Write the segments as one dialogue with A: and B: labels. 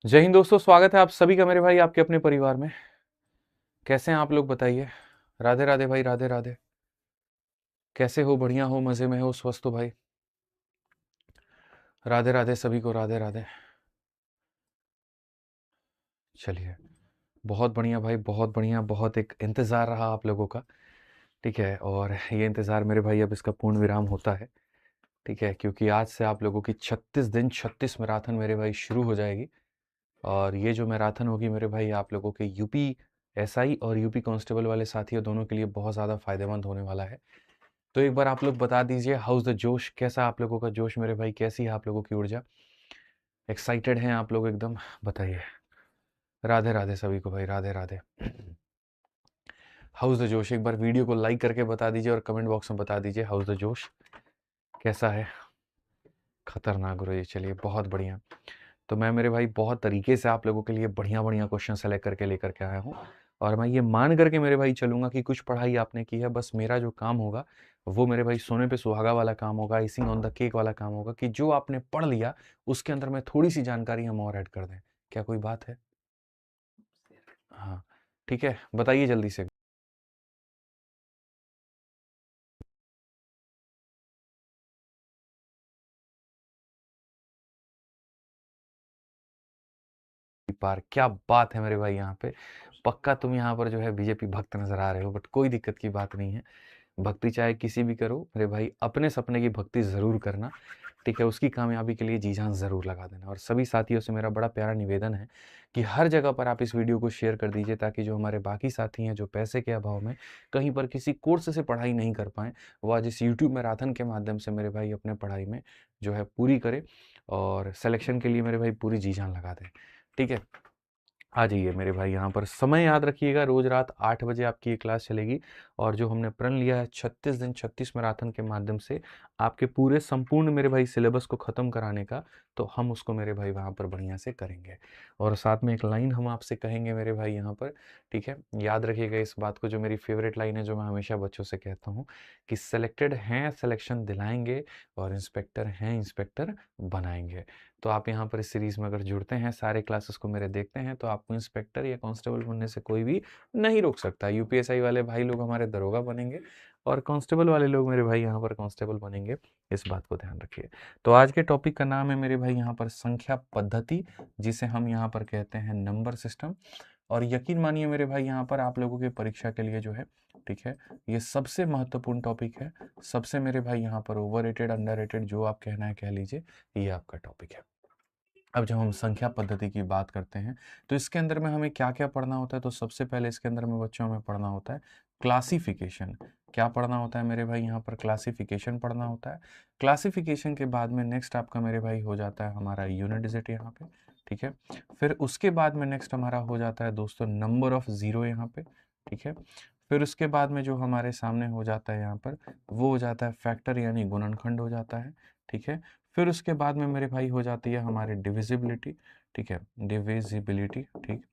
A: जय हिंद दोस्तों, स्वागत है आप सभी का मेरे भाई आपके अपने परिवार में। कैसे हैं आप लोग बताइए। राधे राधे भाई, राधे राधे। कैसे हो? बढ़िया हो, मजे में हो, स्वस्थ हो भाई? राधे राधे सभी को, राधे राधे। चलिए, बहुत बढ़िया भाई, बहुत बढ़िया। बहुत एक इंतज़ार रहा आप लोगों का, ठीक है। और ये इंतज़ार मेरे भाई अब इसका पूर्ण विराम होता है, ठीक है, क्योंकि आज से आप लोगों की 36 दिन 36 मैराथन मेरे भाई शुरू हो जाएगी। और ये जो मैराथन होगी मेरे भाई आप लोगों के यूपी एसआई और यूपी कांस्टेबल वाले साथियों दोनों के लिए बहुत ज़्यादा फायदेमंद होने वाला है। तो एक बार आप लोग बता दीजिए, हाउस द जोश, कैसा आप लोगों का जोश मेरे भाई, कैसी है आप लोगों की ऊर्जा? एक्साइटेड हैं आप लोग एकदम? बताइए। राधे राधे सभी को भाई, राधे राधे। हाउस द जोश, एक बार वीडियो को लाइक करके बता दीजिए और कमेंट बॉक्स में बता दीजिए हाउस द जोश कैसा है। खतरनाक गुरु जी, चलिए बहुत बढ़िया। तो मैं मेरे भाई बहुत तरीके से आप लोगों के लिए बढ़िया बढ़िया क्वेश्चन सेलेक्ट करके लेकर के आया हूँ। और मैं ये मान करके मेरे भाई चलूंगा कि कुछ पढ़ाई आपने की है, बस मेरा जो काम होगा वो मेरे भाई सोने पे सुहागा वाला काम होगा, आइसिंग ऑन द केक वाला काम होगा, कि जो आपने पढ़ लिया उसके अंदर में थोड़ी सी जानकारी हम और ऐड कर दें। क्या कोई बात है? हाँ, ठीक है, बताइए जल्दी से। पार, क्या बात है मेरे भाई, यहाँ पे पक्का तुम यहाँ पर जो है बीजेपी भक्त नजर आ रहे हो, बट कोई दिक्कत की बात नहीं है। भक्ति चाहे किसी भी करो मेरे भाई, अपने सपने की भक्ति ज़रूर करना, ठीक है। उसकी कामयाबी के लिए जी जान ज़रूर लगा देना। और सभी साथियों से मेरा बड़ा प्यारा निवेदन है कि हर जगह पर आप इस वीडियो को शेयर कर दीजिए, ताकि जो हमारे बाकी साथी हैं जो पैसे के अभाव में कहीं पर किसी कोर्स से पढ़ाई नहीं कर पाएँ, वो आज इस यूट्यूब मैराथन के माध्यम से मेरे भाई अपने पढ़ाई में जो है पूरी करें और सिलेक्शन के लिए मेरे भाई पूरी जी जान लगा दें, ठीक है। आ जाइए मेरे भाई, यहाँ पर समय याद रखिएगा, रोज रात 8 बजे आपकी ये क्लास चलेगी। और जो हमने प्रण लिया है 36 दिन 36 मैराथन के माध्यम से आपके पूरे संपूर्ण मेरे भाई सिलेबस को ख़त्म कराने का, तो हम उसको मेरे भाई वहाँ पर बढ़िया से करेंगे। और साथ में एक लाइन हम आपसे कहेंगे मेरे भाई यहाँ पर, ठीक है। याद रखिएगा इस बात को, जो मेरी फेवरेट लाइन है, जो मैं हमेशा बच्चों से कहता हूँ, कि सेलेक्टेड हैं सिलेक्शन दिलाएंगे, और इंस्पेक्टर हैं इंस्पेक्टर बनाएंगे। तो आप यहाँ पर इस सीरीज़ में अगर जुड़ते हैं, सारे क्लासेस को मेरे देखते हैं, तो आपको इंस्पेक्टर या कांस्टेबल बनने से कोई भी नहीं रोक सकता। यूपीएसआई वाले भाई लोग हमारे दरोगा बनेंगे, और कांस्टेबल वाले लोग मेरे भाई यहाँ पर कांस्टेबल बनेंगे। इस बात को ध्यान रखिए। तो आज के टॉपिक का नाम है मेरे भाई यहाँ पर संख्या पद्धति, जिसे हम यहाँ पर कहते हैं नंबर सिस्टम। और यकीन मानिए मेरे भाई, यहाँ पर आप लोगों की परीक्षा के लिए जो है, ठीक है, ये सबसे महत्वपूर्ण टॉपिक है। सबसे मेरे भाई यहाँ पर ओवररेटेड अंडररेटेड जो आप कहना है कह लीजिए, ये आपका टॉपिक है। अब जब हम संख्या पद्धति की बात करते हैं, तो इसके अंदर में हमें क्या क्या पढ़ना होता है? तो सबसे पहले इसके अंदर में बच्चों हमें पढ़ना होता है क्लासिफिकेशन। क्या पढ़ना होता है मेरे भाई? यहाँ पर क्लासिफिकेशन पढ़ना होता है। क्लासिफिकेशन के बाद में नेक्स्ट आपका मेरे भाई हो जाता है हमारा यूनिट डिजिट यहाँ पे, ठीक है। फिर उसके बाद में नेक्स्ट हमारा हो जाता है दोस्तों नंबर ऑफ ज़ीरो यहाँ पे, ठीक है। फिर उसके बाद में जो हमारे सामने हो जाता है यहाँ पर, वो हो जाता है फैक्टर यानी गुणनखंड हो जाता है, ठीक है। फिर उसके बाद में मेरे भाई हो जाती है हमारी डिविजिबिलिटी, ठीक है, डिविजिबिलिटी, ठीक।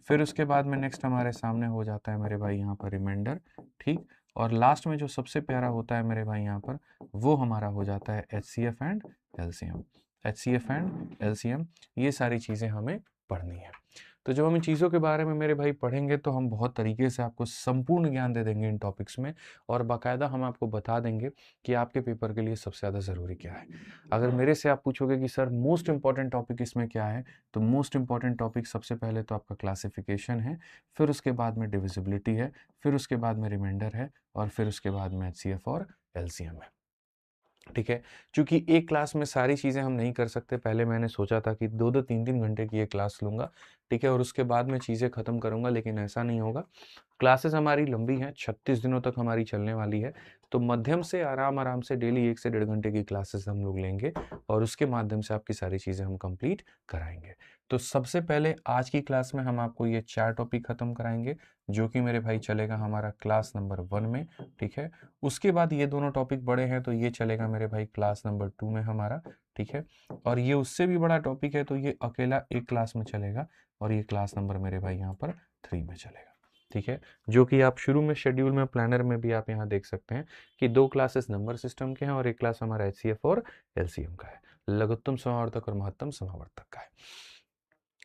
A: फिर उसके बाद में नेक्स्ट हमारे सामने हो जाता है मेरे भाई यहाँ पर रिमाइंडर, ठीक। और लास्ट में जो सबसे प्यारा होता है मेरे भाई यहाँ पर, वो हमारा हो जाता है HCF and LCM. HCF and LCM, ये सारी चीज़ें हमें पढ़नी है। तो जब हम इन चीज़ों के बारे में मेरे भाई पढ़ेंगे, तो हम बहुत तरीके से आपको संपूर्ण ज्ञान दे देंगे इन टॉपिक्स में। और बाकायदा हम आपको बता देंगे कि आपके पेपर के लिए सबसे ज़्यादा ज़रूरी क्या है। अगर मेरे से आप पूछोगे कि सर मोस्ट इंपॉर्टेंट टॉपिक इसमें क्या है, तो मोस्ट इंपॉर्टेंट टॉपिक सबसे पहले तो आपका क्लासिफिकेशन है, फिर उसके बाद में डिविजिबिलिटी है, फिर उसके बाद में रिमाइंडर है, और फिर उसके बाद में एचसीएफ और एलसीएम है, ठीक है। चूंकि एक क्लास में सारी चीज़ें हम नहीं कर सकते, पहले मैंने सोचा था कि 2-2 3-3 घंटे की ये क्लास लूँगा, ठीक है, और उसके बाद में चीज़ें ख़त्म करूँगा, लेकिन ऐसा नहीं होगा। क्लासेस हमारी लंबी हैं, 36 दिनों तक हमारी चलने वाली है। तो मध्यम से आराम-आराम से डेली 1 से डेढ़ घंटे की क्लासेस हम लोग लेंगे, और उसके माध्यम से आपकी सारी चीज़ें हम कंप्लीट कराएँगे। तो सबसे पहले आज की क्लास में हम आपको ये 4 टॉपिक ख़त्म कराएँगे, जो कि मेरे भाई चलेगा हमारा क्लास नंबर 1 में, ठीक है। उसके बाद ये दोनों टॉपिक बड़े हैं, तो ये चलेगा मेरे भाई क्लास नंबर 2 में हमारा, ठीक है। और ये उससे भी बड़ा टॉपिक है, तो ये अकेला एक क्लास में चलेगा, और ये क्लास नंबर मेरे भाई यहाँ पर 3 में चलेगा, ठीक है। जो कि आप शुरू में शेड्यूल में प्लानर में भी आप यहाँ देख सकते हैं कि 2 क्लासेस नंबर सिस्टम के हैं, और एक क्लास हमारा एचसीएफ और एलसीएम का है, लघुत्तम समावर्तक और महत्तम समावर्तक का है।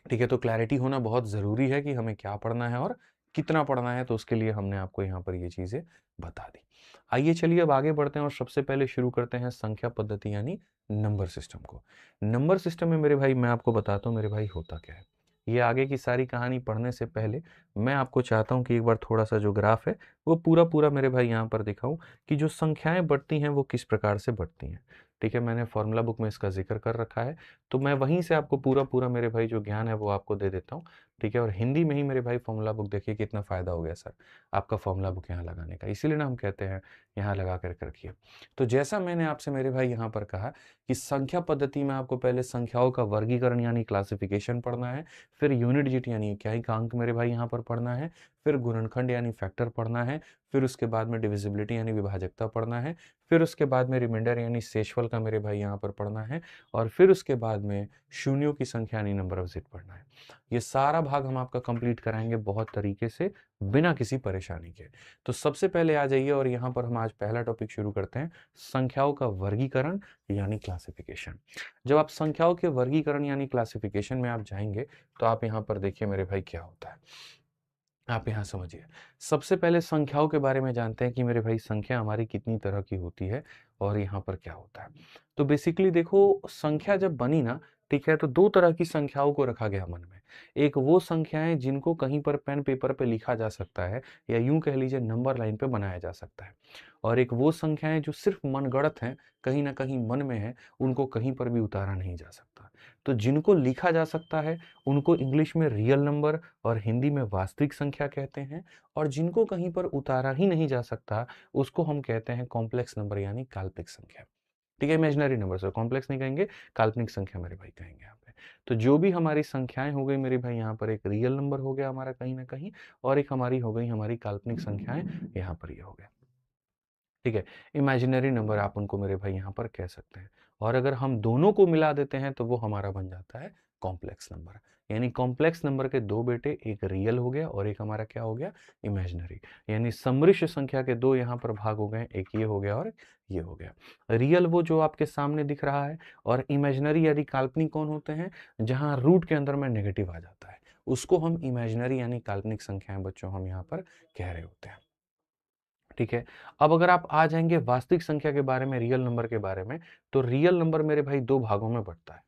A: ठीक है, तो क्लैरिटी होना बहुत ज़रूरी है कि हमें क्या पढ़ना है और कितना पढ़ना है, तो उसके लिए हमने आपको यहाँ पर ये चीज़ें बता दी। आइए चलिए अब आगे बढ़ते हैं और सबसे पहले शुरू करते हैं संख्या पद्धति यानी नंबर सिस्टम को। नंबर सिस्टम में मेरे भाई मैं आपको बताता हूँ मेरे भाई होता क्या है। ये आगे की सारी कहानी पढ़ने से पहले मैं आपको चाहता हूँ कि एक बार थोड़ा-सा जो ग्राफ है, वो पूरा-पूरा मेरे भाई यहाँ पर दिखाऊँ कि जो संख्याएँ बढ़ती हैं वो किस प्रकार से बढ़ती हैं। ठीक है, मैंने फ़ॉर्मूला बुक में इसका ज़िक्र कर रखा है। तो मैं वहीं से आपको पूरा-पूरा मेरे भाई जो ज्ञान है वो आपको दे देता हूँ, ठीक है? और हिंदी में ही मेरे भाई फ़ॉर्मूला बुक देखिए कितना फ़ायदा हो गया सर, आपका फ़ॉर्मूला बुक यहाँ लगाने का। इसीलिए ना हम कहते हैं यहाँ लगा कर के रखिए। तो जैसा मैंने आपसे मेरे भाई यहाँ पर कहा कि संख्या पद्धति में आपको पहले संख्याओं का वर्गीकरण यानी क्लासिफ़िकेशन पढ़ना है, फिर यूनिट डिजिट यानी इकाई का अंक मेरे भाई यहाँ पर पढ़ना है, फिर गुणनखंड यानी फैक्टर पढ़ना है, फिर उसके बाद में डिविज़िबिलिटी यानी विभाजकता पढ़ना है, फिर उसके बाद में रिमाइंडर यानी शेषफल का मेरे भाई यहाँ पर पढ़ना है और फिर उसके बाद में शून्यों की संख्या यानी नंबर ऑफ डिजिट पढ़ना है। ये सारा भाग हम आपका कंप्लीट कराएंगे बहुत तरीके से बिना किसी परेशानी के। तो सबसे पहले आ जाइए और यहाँ पर हम आज पहला टॉपिक शुरू करते हैं, संख्याओं का वर्गीकरण यानी क्लासिफिकेशन। जब आप संख्याओं के वर्गीकरण यानी क्लासिफिकेशन में आप जाएंगे तो आप यहाँ पर देखिए मेरे भाई क्या होता है, आप यहाँ समझिए। सबसे पहले संख्याओं के बारे में जानते हैं कि मेरे भाई संख्या हमारी कितनी तरह की होती है और यहाँ पर क्या होता है। तो बेसिकली देखो संख्या जब बनी ना, ठीक है, तो दो तरह की संख्याओं को रखा गया मन में। एक वो संख्याएं जिनको कहीं पर पेन पेपर पे लिखा जा सकता है या यूं कह लीजिए नंबर लाइन पे बनाया जा सकता है, और एक वो संख्याएं जो सिर्फ मनगढ़ंत हैं, कहीं ना कहीं मन में है, उनको कहीं पर भी उतारा नहीं जा सकता। तो जिनको लिखा जा सकता है उनको इंग्लिश में रियल नंबर और हिंदी में वास्तविक संख्या कहते हैं, और जिनको कहीं पर उतारा ही नहीं जा सकता उसको हम कहते हैं कॉम्प्लेक्स नंबर यानी काल्पनिक संख्या। ठीक है, इमेजिनरी नंबर से कॉम्प्लेक्स नहीं कहेंगे, काल्पनिक संख्या मेरे भाई कहेंगे यहाँ पे। तो जो भी हमारी संख्याएं हो गई मेरे भाई यहाँ पर एक रियल नंबर हो गया हमारा कहीं ना कहीं, और एक हमारी हो गई हमारी काल्पनिक संख्याएं, यहाँ पर ये हो गया। ठीक है, इमेजिनरी नंबर आप उनको मेरे भाई यहाँ पर कह सकते हैं, और अगर हम दोनों को मिला देते हैं तो वो हमारा बन जाता है कॉम्प्लेक्स नंबर। यानी कॉम्प्लेक्स नंबर के दो बेटे, एक रियल हो गया और एक हमारा क्या हो गया, इमेजिनरी। यानी सम्मिश्र संख्या के दो यहाँ पर भाग हो गए, एक ये हो गया और ये हो गया। रियल वो जो आपके सामने दिख रहा है, और इमेजिनरी यानी काल्पनिक कौन होते हैं, जहाँ रूट के अंदर में नेगेटिव आ जाता है, उसको हम इमेजिनरी यानी काल्पनिक संख्याएं बच्चों हम यहाँ पर कह रहे होते हैं। ठीक है, अब अगर आप आ जाएंगे वास्तविक संख्या के बारे में, रियल नंबर के बारे में, तो रियल नंबर मेरे भाई दो भागों में बढ़ता है।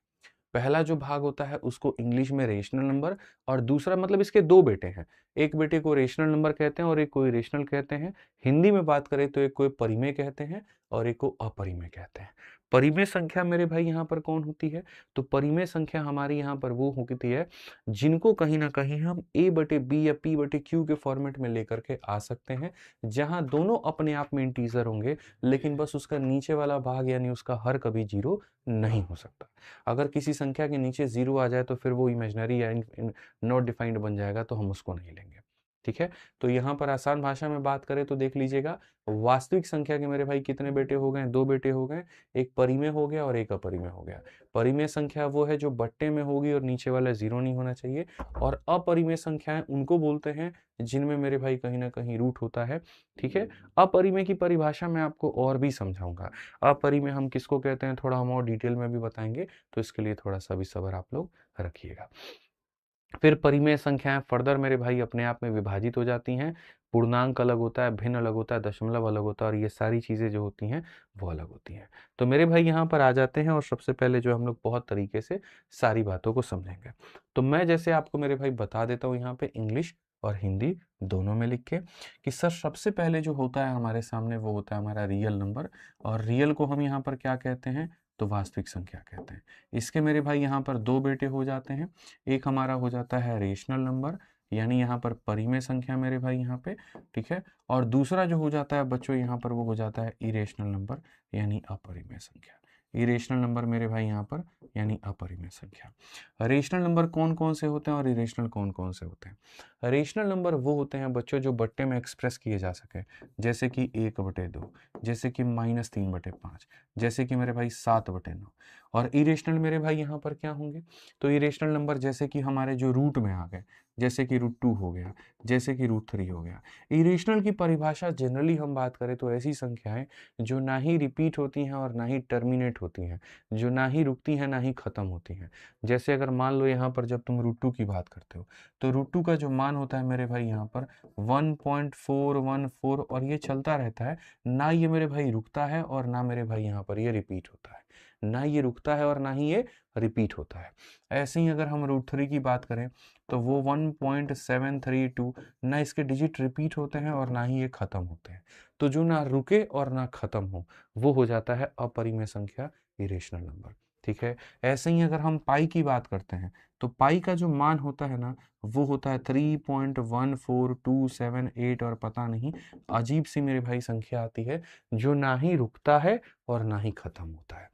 A: पहला जो भाग होता है उसको इंग्लिश में रेशनल नंबर, और दूसरा मतलब इसके दो बेटे हैं, एक बेटे को रेशनल नंबर कहते हैं और एक को इरेशनल कहते हैं। हिंदी में बात करें तो एक को परिमेय कहते हैं और एक को अपरिमेय कहते हैं। परिमेय संख्या मेरे भाई यहाँ पर कौन होती है, तो परिमेय संख्या हमारी यहाँ पर वो होती है जिनको कहीं ना कहीं हम a बटे बी या p बटे q के फॉर्मेट में लेकर के आ सकते हैं, जहां दोनों अपने आप में इंटीजर होंगे, लेकिन बस उसका नीचे वाला भाग यानी उसका हर कभी जीरो नहीं हो सकता। अगर किसी संख्या के नीचे जीरो आ जाए तो फिर वो इमेजिनरी या नॉट डिफाइंड बन जाएगा, तो हम उसको नहीं लेंगे। ठीक है, तो यहाँ पर आसान भाषा में बात करें तो देख लीजिएगा, वास्तविक संख्या के मेरे भाई कितने बेटे हो गए, दो बेटे हो गए, एक परिमेय हो गया और एक अपरिमेय हो गया। परिमेय संख्या वो है जो बट्टे में होगी और नीचे वाला जीरो नहीं होना चाहिए, और अपरिमेय संख्याएं उनको बोलते हैं जिनमें मेरे भाई कहीं ना कहीं रूट होता है। ठीक है, अपरिमेय की परिभाषा मैं आपको और भी समझाऊंगा। अपरिमेय हम किसको कहते हैं थोड़ा हम और डिटेल में भी बताएंगे, तो इसके लिए थोड़ा सा भी सब्र आप लोग रखिएगा। फिर परिमेय संख्याएं फर्दर मेरे भाई अपने आप में विभाजित हो जाती हैं, पूर्णांक अलग होता है, भिन्न अलग होता है, दशमलव अलग होता है, और ये सारी चीज़ें जो होती हैं वो अलग होती हैं। तो मेरे भाई यहाँ पर आ जाते हैं और सबसे पहले जो हम लोग बहुत तरीके से सारी बातों को समझेंगे। तो मैं जैसे आपको मेरे भाई बता देता हूँ यहाँ पे इंग्लिश और हिंदी दोनों में लिख के, कि सर सबसे पहले जो होता है हमारे सामने वो होता है हमारा रियल नंबर, और रियल को हम यहाँ पर क्या कहते हैं, तो वास्तविक संख्या कहते हैं। इसके मेरे भाई यहाँ पर दो बेटे हो जाते हैं, एक हमारा हो जाता है रेशनल नंबर यानी यहाँ पर परिमेय संख्या मेरे भाई यहाँ पे, ठीक है, और दूसरा जो हो जाता है बच्चों यहाँ पर वो हो जाता है इरेशनल नंबर यानी अपरिमेय संख्या। इरेशनल नंबर मेरे भाई यहाँ पर यानी अपरिमेय संख्या। रेशनल नंबर कौन कौन से होते हैं और इरेशनल कौन कौन से होते हैं। रेशनल नंबर वो होते हैं बच्चों जो बट्टे में एक्सप्रेस किए जा सके, जैसे कि 1/2, जैसे कि -3/5, जैसे कि मेरे भाई 7/9। और इरेशनल मेरे भाई यहाँ पर क्या होंगे, तो इरेशनल नंबर जैसे कि हमारे जो रूट में आ गए, जैसे कि √2 हो गया, जैसे कि √3 हो गया। इरेशनल की परिभाषा जनरली हम बात करें तो ऐसी संख्याएँ जो ना ही रिपीट होती हैं और ना ही टर्मिनेट होती हैं, जो ना ही रुकती हैं, ना ही ख़त्म होती हैं। जैसे अगर मान लो यहाँ पर जब तुम √2 की बात करते हो, तो √2 का जो मान होता है मेरे भाई यहाँ पर 1.414 और ये चलता रहता है। ना ये मेरे भाई रुकता है और ना मेरे भाई यहाँ पर ये रिपीट होता है। ना ये रुकता है और ना ही ये रिपीट होता है। ऐसे ही अगर हम √3 की बात करें तो वो 1.732 ना इसके डिजिट रिपीट होते हैं और ना ही ये ख़त्म होते हैं। तो जो ना रुके और ना ख़त्म हो, वो हो जाता है अपरिमेय संख्या, इरेशनल नंबर। ठीक है? ऐसे ही अगर हम पाई की बात करते हैं, तो पाई का जो मान होता है ना, वो होता है 3.14278 और पता नहीं अजीब सी मेरे भाई संख्या आती है, जो ना ही रुकता है और ना ही ख़त्म होता है।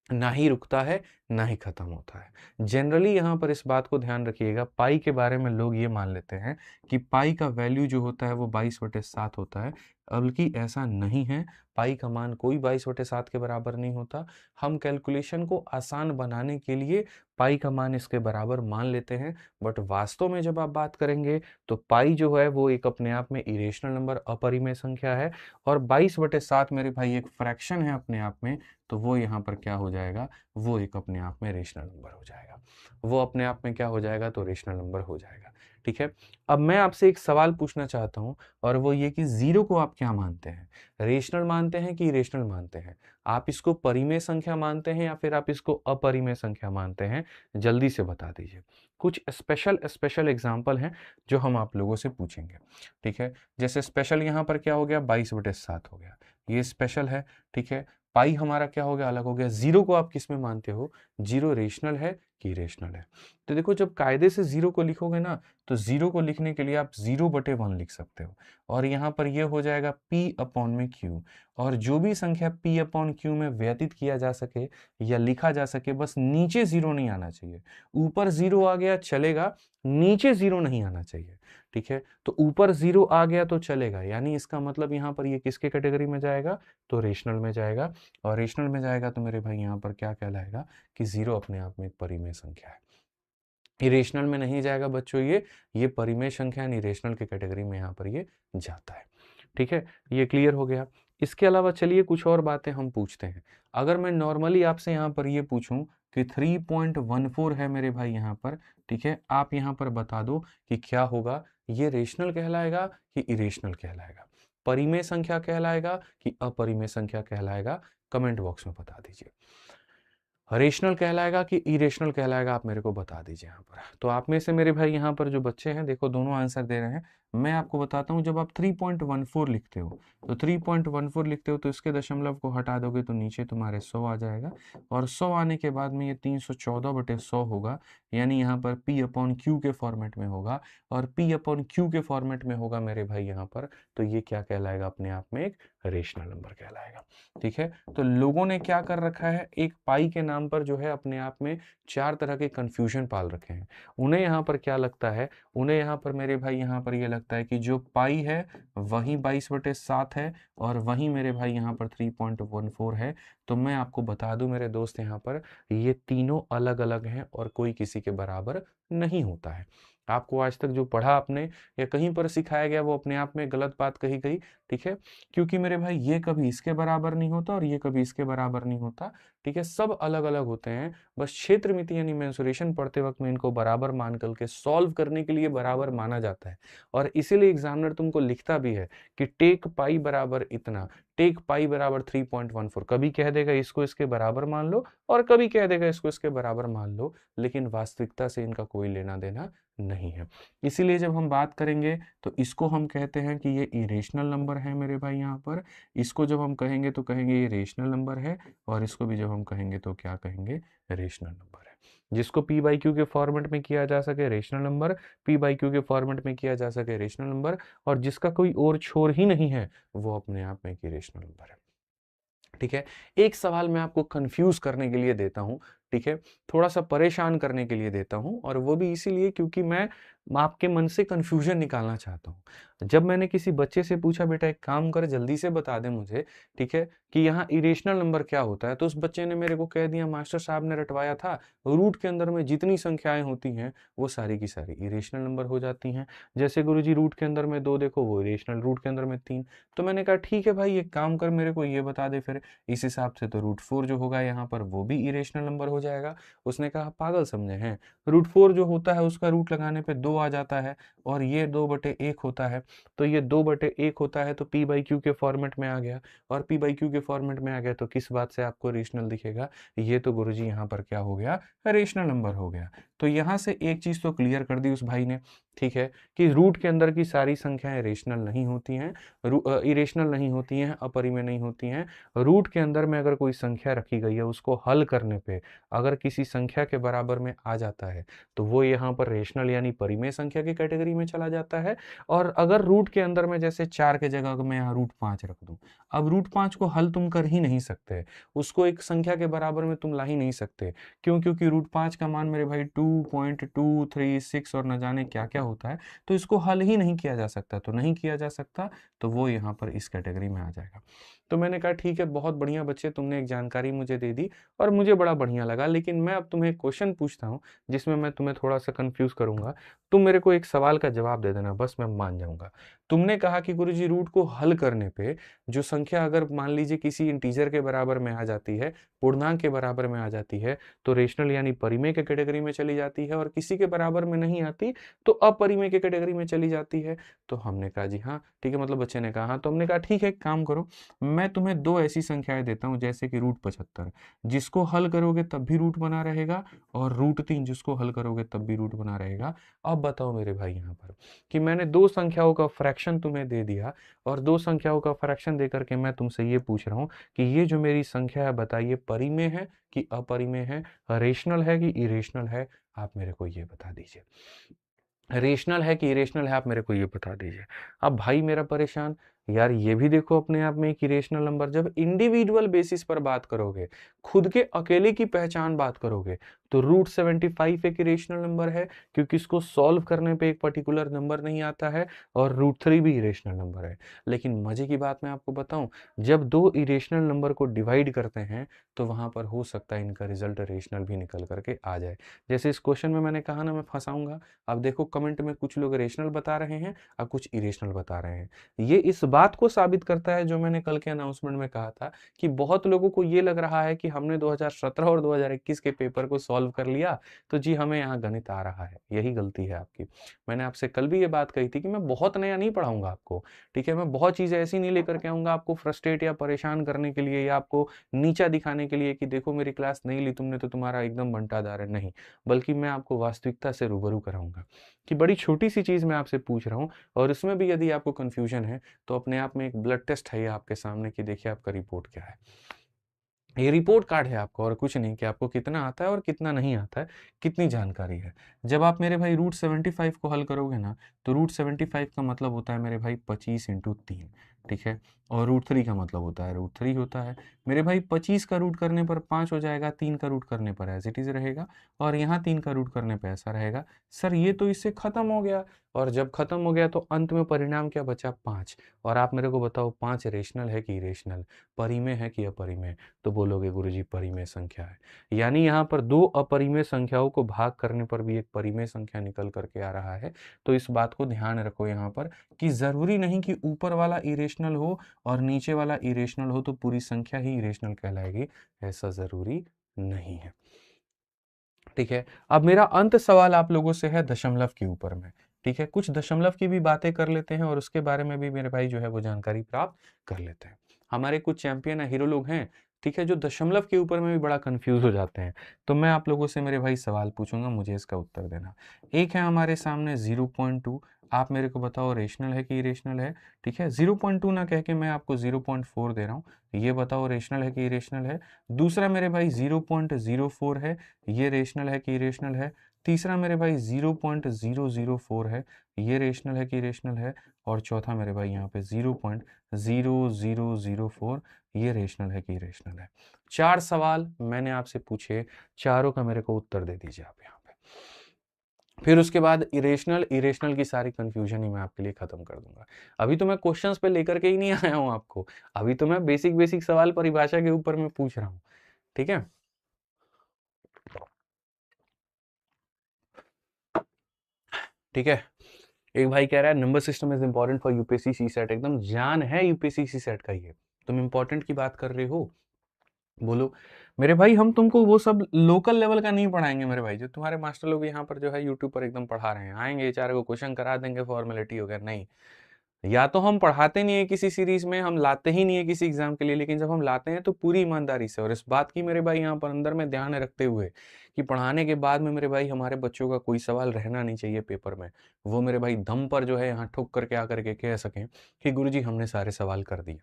A: ना ही रुकता है, ना ही ख़त्म होता है। जनरली यहाँ पर इस बात को ध्यान रखिएगा, पाई के बारे में लोग ये मान लेते हैं कि पाई का वैल्यू जो होता है वो 22/7 होता है, बल्कि ऐसा नहीं है। पाई का मान कोई 22/7 के बराबर नहीं होता। हम कैलकुलेशन को आसान बनाने के लिए पाई का मान इसके बराबर मान लेते हैं, बट वास्तव में जब आप बात करेंगे तो पाई जो है वो एक अपने आप में इरेशनल नंबर, अपरिमेय संख्या है, और 22/7 मेरे भाई एक फ्रैक्शन है अपने आप में, तो वो यहाँ पर क्या हो जाएगा, वो एक अपने आप में रेशनल नंबर हो जाएगा। वो अपने आप में क्या हो जाएगा, तो रेशनल नंबर हो जाएगा। ठीक है? अब मैं आपसे एक सवाल पूछना चाहता हूँ, और वो ये कि ज़ीरो को आप क्या मानते हैं? रेशनल मानते हैं कि इरेशनल मानते हैं? आप इसको परिमेय संख्या मानते हैं या फिर आप इसको अपरिमेय संख्या मानते हैं? जल्दी से बता दीजिए। कुछ स्पेशल एग्ज़ाम्पल हैं जो हम आप लोगों से पूछेंगे। ठीक है? जैसे स्पेशल यहाँ पर क्या हो गया, 22/7 हो गया। ये स्पेशल है। ठीक है? पाई हमारा क्या हो गया, अलग हो गया। ज़ीरो को आप किस में मानते हो? ज़ीरो रेशनल है कि इरेशनल है? तो देखो, जब कायदे से ज़ीरो को लिखोगे ना, तो ज़ीरो को लिखने के लिए आप 0/1 लिख सकते हो, और यहाँ पर ये हो जाएगा P/Q, और जो भी संख्या P/Q में व्यतीत किया जा सके या लिखा जा सके, बस नीचे ज़ीरो नहीं आना चाहिए। ऊपर ज़ीरो आ गया चलेगा, नीचे ज़ीरो नहीं आना चाहिए। ठीक है? तो ऊपर ज़ीरो आ गया तो चलेगा, यानी इसका मतलब यहाँ पर ये किसके कैटेगरी में जाएगा, तो रेशनल में जाएगा। और रेशनल में जाएगा तो मेरे भाई यहाँ पर क्या कहलाएगा कि ज़ीरो अपने आप में एक परिमेय संख्या है। इरेशनल में नहीं जाएगा बच्चों, ये परिमेय संख्या यानी रेशनल के कैटेगरी में यहाँ पर ये जाता है। ठीक है? ये क्लियर हो गया। इसके अलावा चलिए कुछ और बातें हम पूछते हैं। अगर मैं नॉर्मली आपसे यहाँ पर ये पूछूं कि 3.14 है मेरे भाई यहाँ पर, ठीक है, आप यहाँ पर बता दो कि क्या होगा, ये रेशनल कहलाएगा कि इरेशनल कहलाएगा, परिमेय संख्या कहलाएगा कि अपरिमेय संख्या कहलाएगा? कमेंट बॉक्स में बता दीजिए। रेशनल कहलाएगा कि इरेशनल कहलाएगा, आप मेरे को बता दीजिए यहाँ पर। तो आप में से मेरे भाई यहाँ पर जो बच्चे हैं, देखो दोनों आंसर दे रहे हैं। मैं आपको बताता हूँ, जब आप 3.14 लिखते हो, तो 3.14 लिखते हो तो इसके दशमलव को हटा दोगे तो नीचे तुम्हारे 100 आ जाएगा, और 100 आने के बाद में ये 314/100 होगा, यानी यहाँ पर P/Q के फॉर्मेट में होगा, और P/Q के फॉर्मेट में होगा मेरे भाई यहाँ पर, तो ये क्या कहलाएगा, अपने आप में एक रेशनल नंबर कहलाएगा। ठीक है? तो लोगों ने क्या कर रखा है, एक पाई के नाम पर जो है अपने आप में 4 तरह के कन्फ्यूजन पाल रखे हैं। उन्हें यहाँ पर क्या लगता है, उन्हें यहाँ पर मेरे भाई यहाँ पर ये लगता है कि जो पाई है वही 22/7 है, और वही मेरे भाई यहाँ पर 3.14 है। तो मैं आपको बता दूं मेरे दोस्त, यहाँ पर ये तीनों अलग अलग हैं और कोई किसी के बराबर नहीं होता है। आपको आज तक जो पढ़ा आपने या कहीं पर सिखाया गया, वो अपने आप में गलत बात कही गई। ठीक है? क्योंकि मेरे भाई ये कभी इसके बराबर नहीं होता और ये कभी इसके बराबर नहीं होता। ठीक है? सब अलग अलग होते हैं, बस क्षेत्र मिति यानी मेंसुरेशन पढ़ते वक्त में इनको बराबर मान करके सॉल्व करने के लिए बराबर माना जाता है, और इसीलिए एग्जामिनर तुमको लिखता भी है कि टेक पाई बराबर इतना, टेक पाई बराबर 3.14। कभी कह देगा इसको इसके बराबर मान लो, और कभी कह देगा इसको इसके बराबर मान लो, लेकिन वास्तविकता से इनका कोई लेना देना नहीं है। इसीलिए जब हम बात करेंगे तो इसको हम कहते हैं कि ये इरेशनल नंबर है मेरे भाई यहाँ पर। इसको जब हम कहेंगे तो कहेंगे ये रेशनल नंबर है, और इसको भी जब हम कहेंगे तो क्या कहेंगे, रेशनल नंबर है। जिसको P/Q के फॉर्मेट में किया जा सके रेशनल नंबर, P/Q के फॉर्मेट में किया जा सके रेशनल नंबर, और जिसका कोई और छोर ही नहीं है, वो अपने आप में एक रेशनल नंबर है। ठीक है? एक सवाल मैं आपको कंफ्यूज करने के लिए देता हूं, ठीक है, थोड़ा सा परेशान करने के लिए देता हूं, और वो भी इसीलिए क्योंकि मैं मैं आपके मन से कन्फ्यूजन निकालना चाहता हूँ। जब मैंने किसी बच्चे से पूछा बेटा एक काम कर जल्दी से बता दे मुझे, ठीक है, कि यहाँ इरेशनल नंबर क्या होता है, तो उस बच्चे ने मेरे को कह दिया मास्टर साहब ने रटवाया था, रूट के अंदर में जितनी संख्याएं होती हैं वो सारी की सारी इरेशनल नंबर हो जाती हैं। जैसे गुरुजी रूट के अंदर में 2 देखो वो इरेशनल, रूट के अंदर में 3। तो मैंने कहा ठीक है भाई एक काम कर मेरे को ये बता दे फिर, इस हिसाब से तो रूट 4 जो होगा यहाँ पर वो भी इरेशनल नंबर हो जाएगा। उसने कहा पागल समझे हैं, रूट 4 जो होता है उसका रूट लगाने पे 2 आ जाता है, और ये 2/1 होता है, तो ये 2/1 होता है तो p/q के फॉर्मेट में आ गया, और p/q के फॉर्मेट में आ गया तो किस बात से आपको रेशनल दिखेगा, ये तो गुरुजी यहाँ पर क्या हो गया, रेशनल नंबर हो गया। तो यहाँ से एक चीज तो क्लियर कर दी उस भाई ने, ठीक है, कि रूट के अंदर की सारी संख्याएं रेशनल नहीं होती हैं, इरेशनल नहीं होती हैं, अपरिमेय नहीं होती हैं। रूट के अंदर में अगर कोई संख्या रखी गई है उसको हल करने पे अगर किसी संख्या के बराबर में आ जाता है तो वो यहाँ पर रेशनल यानी परिमेय संख्या की कैटेगरी में चला जाता है। और अगर रूट के अंदर में जैसे 4 के जगह मैं यहाँ रूट 5 रख दूं, अब रूट 5 को हल तुम कर ही नहीं सकते, उसको एक संख्या के बराबर में तुम ला ही नहीं सकते। क्यों? क्योंकि रूट 5 का मान मेरे भाई 2.236 और न जाने क्या क्या होता है, तो इसको हल ही नहीं किया जा सकता, तो नहीं किया जा सकता तो वो यहाँ पर इस कैटेगरी में आ जाएगा। तो मैंने कहा ठीक है बहुत बढ़िया बच्चे, तुमने एक जानकारी मुझे दे दी और मुझे बड़ा बढ़िया लगा, लेकिन मैं अब तुम्हें एक क्वेश्चन पूछता हूँ जिसमें मैं तुम्हें थोड़ा सा कंफ्यूज करूंगा। तुम मेरे को एक सवाल का जवाब दे देना, बस मैं मान जाऊंगा। तुमने कहा कि गुरुजी रूट को हल करने पे जो संख्या अगर मान लीजिए किसी इंटीजर के बराबर में आ जाती है, पूर्णांक के बराबर में आ जाती है, तो रेशनल यानी परिमेय के कैटेगरी में चली जाती है, और किसी के बराबर में नहीं आती तो अपरिमेय के कैटेगरी में चली जाती है। तो हमने कहा जी हाँ ठीक है, मतलब बच्चे ने कहा हाँ, तो हमने कहा ठीक है एक काम करो, मैं तुम्हें 2 ऐसी संख्याएं देता हूं जैसे कि रूट 75, जिसको हल करोगे तब भी रूट बना रहेगा, और रूट 3 जिसको हल करोगे तब भी रूट बना रहेगा। अब बताओ मेरे भाई यहाँ पर कि मैंने 2 संख्याओं का फ्रैक्शन तुम्हें दे दिया, और 2 संख्याओं का फ्रैक्शन देकर के मैं तुमसे ये पूछ रहा हूँ कि ये जो मेरी संख्या है बताइए परिमेय है कि अपरिमेय है, रेशनल है कि इरेशनल है, आप मेरे को ये बता दीजिए। रेशनल है कि इरेशनल है, आप मेरे को ये बता दीजिए। अब भाई मेरा परेशान, यार ये भी देखो अपने आप में एक इरेशनल नंबर, जब इंडिविजुअल बेसिस पर बात करोगे, खुद के अकेले की पहचान बात करोगे, तो रूट 75 एक इरेशनल नंबर है क्योंकि इसको सॉल्व करने पे एक पर्टिकुलर नंबर नहीं आता है, और रूट 3 भी इरेशनल नंबर है। लेकिन मजे की बात मैं आपको बताऊं, जब 2 इरेशनल नंबर को डिवाइड करते हैं तो वहां पर हो सकता है इनका रिजल्ट रेशनल भी निकल करके आ जाए। जैसे इस क्वेश्चन में मैंने कहा ना मैं फंसाऊंगा, अब देखो कमेंट में कुछ लोग रेशनल बता रहे हैं और कुछ इरेशनल बता रहे हैं। ये इस बात को साबित करता है जो मैंने कल के अनाउंसमेंट में कहा था कि बहुत लोगों को ये लग रहा है कि हमने 2017 और 2021 के पेपर को सॉल्व कर लिया तो जी हमें यहाँ गणित आ रहा है। यही गलती है आपकी। मैंने आपसे कल भी ये बात कही थी कि मैं बहुत नया नहीं पढ़ाऊंगा आपको, ठीक है, मैं बहुत चीजें ऐसी नहीं लेकर के आऊंगा आपको फ्रस्ट्रेट या परेशान करने के लिए या आपको नीचा दिखाने के लिए कि देखो मेरी क्लास नहीं ली तुमने तो तुम्हारा एकदम बंटादार है, नहीं, बल्कि मैं आपको वास्तविकता से रूबरू कराऊंगा कि बड़ी छोटी सी चीज मैं आपसे पूछ रहा हूँ, और इसमें भी यदि आपको कंफ्यूजन है तो अपने आप में एक ब्लड टेस्ट है ये आपके सामने कि देखिए आपका रिपोर्ट क्या है। ये रिपोर्ट कार्ड है आपका और कुछ नहीं कि आपको कितना आता है और कितना नहीं आता है, कितनी जानकारी है। जब आप मेरे भाई रूट 75 को हल करोगे ना, तो रूट 75 का मतलब होता है मेरे भाई 25 × 3, ठीक है, और रूट 3 का मतलब होता है रूट 3 होता है। मेरे भाई 25 का रूट करने पर 5 हो जाएगा, 3 का रूट करने पर एज इट इज रहेगा, और यहाँ 3 का रूट करने पर ऐसा रहेगा। सर ये तो इससे खत्म हो गया, और जब खत्म हो गया तो अंत में परिणाम क्या बचा, 5। और आप मेरे को बताओ 5 रेशनल है कि इरेशनल, परिमेय है कि अपरिमेय, तो बोलोगे गुरुजी परिमेय संख्या है। यानी यहाँ पर 2 अपरिमेय संख्याओं को भाग करने पर भी एक परिमेय संख्या निकल करके आ रहा है। तो इस बात को ध्यान रखो यहाँ पर कि जरूरी नहीं कि ऊपर वाला इरेशनल हो और नीचे वाला इरेशनल हो तो पूरी संख्या ही इरेशनल कहलाएगी, ऐसा जरूरी नहीं है, ठीक है। अब मेरा अंत सवाल आप लोगों से है दशमलव के ऊपर में, ठीक है, कुछ दशमलव की भी बातें कर लेते हैं और उसके बारे में भी मेरे भाई जो है वो जानकारी प्राप्त कर लेते हैं। हमारे कुछ चैंपियन हीरो लोग हैं, ठीक है, जो दशमलव के ऊपर में भी बड़ा कंफ्यूज हो जाते हैं। तो मैं आप लोगों से मेरे भाई सवाल पूछूंगा, मुझे इसका उत्तर देना। एक है हमारे सामने 0.2, आप मेरे को बताओ रेशनल है कि इरेशनल है, ठीक है, 0.2 ना कह के मैं आपको 0.4 दे रहा हूँ, ये बताओ रेशनल है कि इरेशनल है। दूसरा मेरे भाई 0.04 है, ये रेशनल है कि इरेशनल है। तीसरा मेरे भाई 0.004 है, ये रेशनल है कि इरेशनल है। और चौथा मेरे भाई यहाँ पे 0.0004, ये रेशनल है कि इरेशनल है। 4 सवाल मैंने आपसे पूछे, चारों का मेरे को उत्तर दे दीजिए आप यहाँ पे। फिर उसके बाद इरेशनल, इरेशनल की सारी कंफ्यूजन ही मैं आपके लिए खत्म कर दूंगा। अभी तो मैं क्वेश्चंस पे लेकर के ही नहीं आया हूं आपको, अभी तो मैं बेसिक बेसिक सवाल परिभाषा के ऊपर मैं पूछ रहा हूं, ठीक है। ठीक है, एक भाई कह रहा है number system is important for UPSC CSAT, एकदम जान है यूपीएससी सी सेट का ये, तुम इंपॉर्टेंट की बात कर रहे हो। बोलो मेरे भाई, हम तुमको वो सब लोकल लेवल का नहीं पढ़ाएंगे मेरे भाई, जो तुम्हारे मास्टर लोग यहाँ पर जो है यूट्यूब पर एकदम पढ़ा रहे हैं, आएंगे चार को क्वेश्चन करा देंगे, फॉर्मेलिटी हो गया, नहीं। या तो हम पढ़ाते नहीं है किसी सीरीज में, हम लाते ही नहीं है किसी एग्जाम के लिए, लेकिन जब हम लाते हैं तो पूरी ईमानदारी से, और इस बात की मेरे भाई यहाँ पर अंदर में ध्यान रखते हुए कि पढ़ाने के बाद में मेरे भाई हमारे बच्चों का कोई सवाल रहना नहीं चाहिए पेपर में, वो मेरे भाई दम पर जो है यहाँ ठोक करके आकर के कह सकें कि गुरुजी हमने सारे सवाल कर दिए।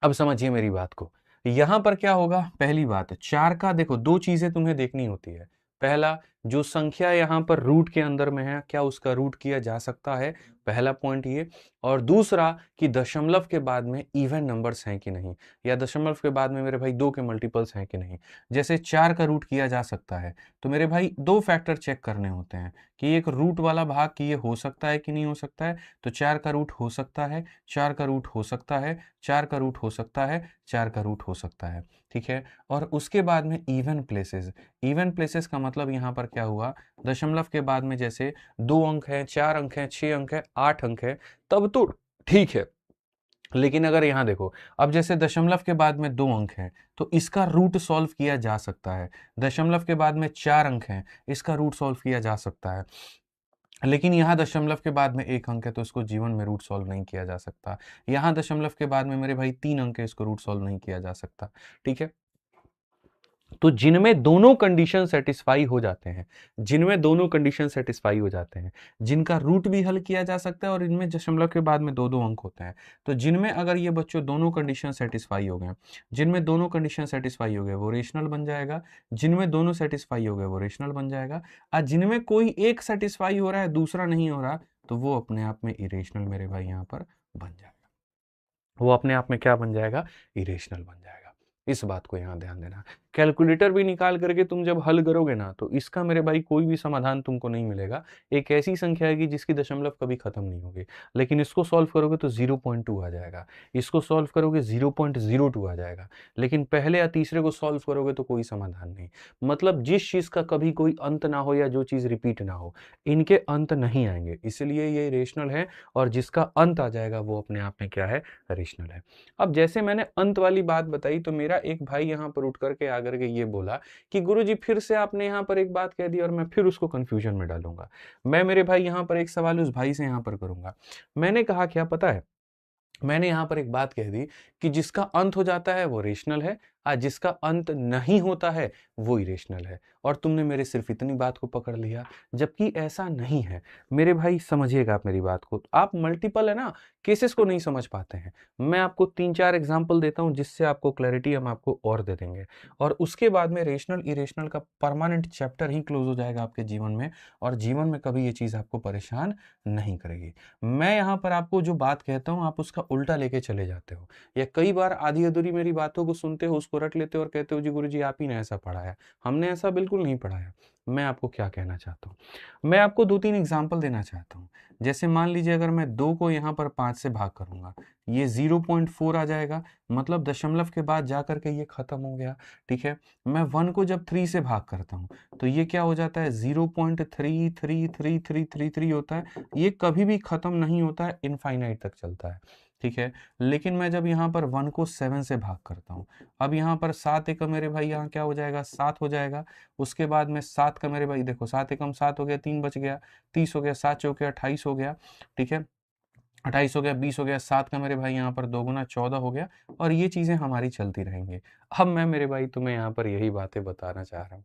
A: अब समझिए मेरी बात को, यहां पर क्या होगा, पहली बात चार का देखो, दो चीजें तुम्हें देखनी होती है। पहला, जो संख्या यहां पर रूट के अंदर में है, क्या उसका रूट किया जा सकता है, पहला पॉइंट ये। और दूसरा कि दशमलव के बाद में इवन नंबर्स हैं कि नहीं, या दशमलव के बाद में मेरे भाई दो के मल्टीपल्स हैं कि नहीं। जैसे चार का रूट किया जा सकता है, तो मेरे भाई दो फैक्टर चेक करने होते हैं कि एक रूट वाला भाग कि ये हो सकता है कि नहीं हो सकता है, तो चार का रूट हो सकता है, चार का रूट हो सकता है, चार का रूट हो सकता है, चार का रूट हो सकता है, ठीक है। और उसके बाद में इवन प्लेसेस, इवन प्लेसेस का मतलब यहाँ पर क्या हुआ, दशमलव के बाद में जैसे दो अंक है, चार अंक है, छह अंक है, आठ अंक है, तब तो ठीक है। लेकिन अगर यहाँ देखो, अब जैसे दशमलव के बाद में दो अंक हैं, तो इसका रूट सॉल्व किया जा सकता है। दशमलव के बाद में चार अंक हैं, इसका रूट सॉल्व किया जा सकता है। लेकिन यहाँ दशमलव के बाद में एक अंक है, तो इसको जीवन में रूट सॉल्व नहीं किया जा सकता। यहाँ दशमलव के बाद में मेरे भाई तीन अंक है, इसको रूट सॉल्व नहीं किया जा सकता, ठीक है। तो जिनमें दोनों कंडीशन सेटिस्फाई हो जाते हैं, जिनमें दोनों कंडीशन सेटिस्फाई हो जाते हैं, जिनका रूट भी हल किया जा सकता है और इनमें दशमलव के बाद में दो दो अंक होते हैं, तो जिनमें अगर ये बच्चों दोनों कंडीशन सेटिस्फाई हो गए, जिनमें दोनों कंडीशन सेटिस्फाई हो गए वो रेशनल बन जाएगा, जिनमें दोनों सेटिस्फाई हो गए वो रेशनल बन जाएगा। और जिनमें कोई एक सेटिस्फाई हो रहा है दूसरा नहीं हो रहा, तो वो अपने आप में इरेशनल मेरे भाई यहाँ पर बन जाएगा, वो अपने आप में क्या बन जाएगा, इरेशनल बन जाएगा। इस बात को यहां ध्यान देना। कैलकुलेटर भी निकाल करके तुम जब हल करोगे ना, तो इसका मेरे भाई कोई भी समाधान तुमको नहीं मिलेगा। एक ऐसी संख्या है कि जिसकी दशमलव कभी खत्म नहीं होगी, लेकिन इसको सॉल्व करोगे तो 0.2 आ जाएगा, इसको सॉल्व करोगे 0.02 आ जाएगा, लेकिन पहले या तीसरे को सॉल्व करोगे तो कोई समाधान नहीं। मतलब जिस चीज का कभी कोई अंत ना हो या जो चीज रिपीट ना हो, इनके अंत नहीं आएंगे, इसलिए ये रेशनल है। और जिसका अंत आ जाएगा वो अपने आप में क्या है, रेशनल है। अब जैसे मैंने अंत वाली बात बताई, तो मेरा एक भाई यहाँ पर उठ करके आकर के ये बोला कि गुरुजी फिर से आपने यहाँ पर एक बात कह दी और मैं फिर उसको कंफ्यूजन में डालूंगा। मैं मेरे भाई यहाँ पर एक सवाल उस भाई से यहाँ पर करूंगा। मैंने कहा क्या पता है, मैंने यहां पर एक बात कह दी कि जिसका अंत हो जाता है वो रेशनल है, और जिसका अंत नहीं होता है वो इरेशनल है। और तुमने मेरे सिर्फ इतनी बात को पकड़ लिया, जबकि ऐसा नहीं है। मेरे भाई समझिएगा आप मेरी बात को, आप मल्टीपल है ना केसेस को नहीं समझ पाते हैं। मैं आपको तीन चार एग्जांपल देता हूं, जिससे आपको क्लैरिटी हम आपको और दे देंगे, और उसके बाद में रेशनल इरेशनल का परमानेंट चैप्टर ही क्लोज हो जाएगा आपके जीवन में, और जीवन में कभी ये चीज आपको परेशान नहीं करेगी। मैं यहाँ पर आपको जो बात कहता हूँ आप उसका उल्टा लेके चले जाते हो, या कई बार आधी अधूरी मेरी बातों को सुनते हो, उसको रट लेते हो और कहते हो जी गुरुजी आप ही ने ऐसा पढ़ाया। हमने ऐसा बिल्कुल नहीं पढ़ाया। मैं आपको क्या कहना चाहता हूँ, मैं आपको दो तीन एग्जाम्पल देना चाहता हूँ। जैसे मान लीजिए अगर मैं 2 को यहाँ पर 5 से भाग करूंगा, ये 0.4 आ जाएगा, मतलब दशमलव के बाद जा करके ये खत्म हो गया, ठीक है। मैं 1 को जब 3 से भाग करता हूँ, तो ये क्या हो जाता है, 0.3333333 होता है। ये कभी भी खत्म नहीं होता है, इनफाइनाइट तक चलता है, ठीक है। लेकिन मैं जब यहाँ पर 1 को 7 से भाग करता हूँ, अब यहाँ पर 7 एकम मेरे भाई यहाँ क्या हो जाएगा, 7 हो जाएगा। उसके बाद में 7 का मेरे भाई देखो, 7 एकम 7 हो गया, 3 बच गया, 30 हो गया, 7 चौके 28 हो गया, ठीक है। 28 हो गया, 20 हो गया, 7 का मेरे भाई यहाँ पर 2 गुना 14 हो गया, और ये चीजें हमारी चलती रहेंगी। अब मैं मेरे भाई तुम्हें यहाँ पर यही बातें बताना चाह रहा हूँ,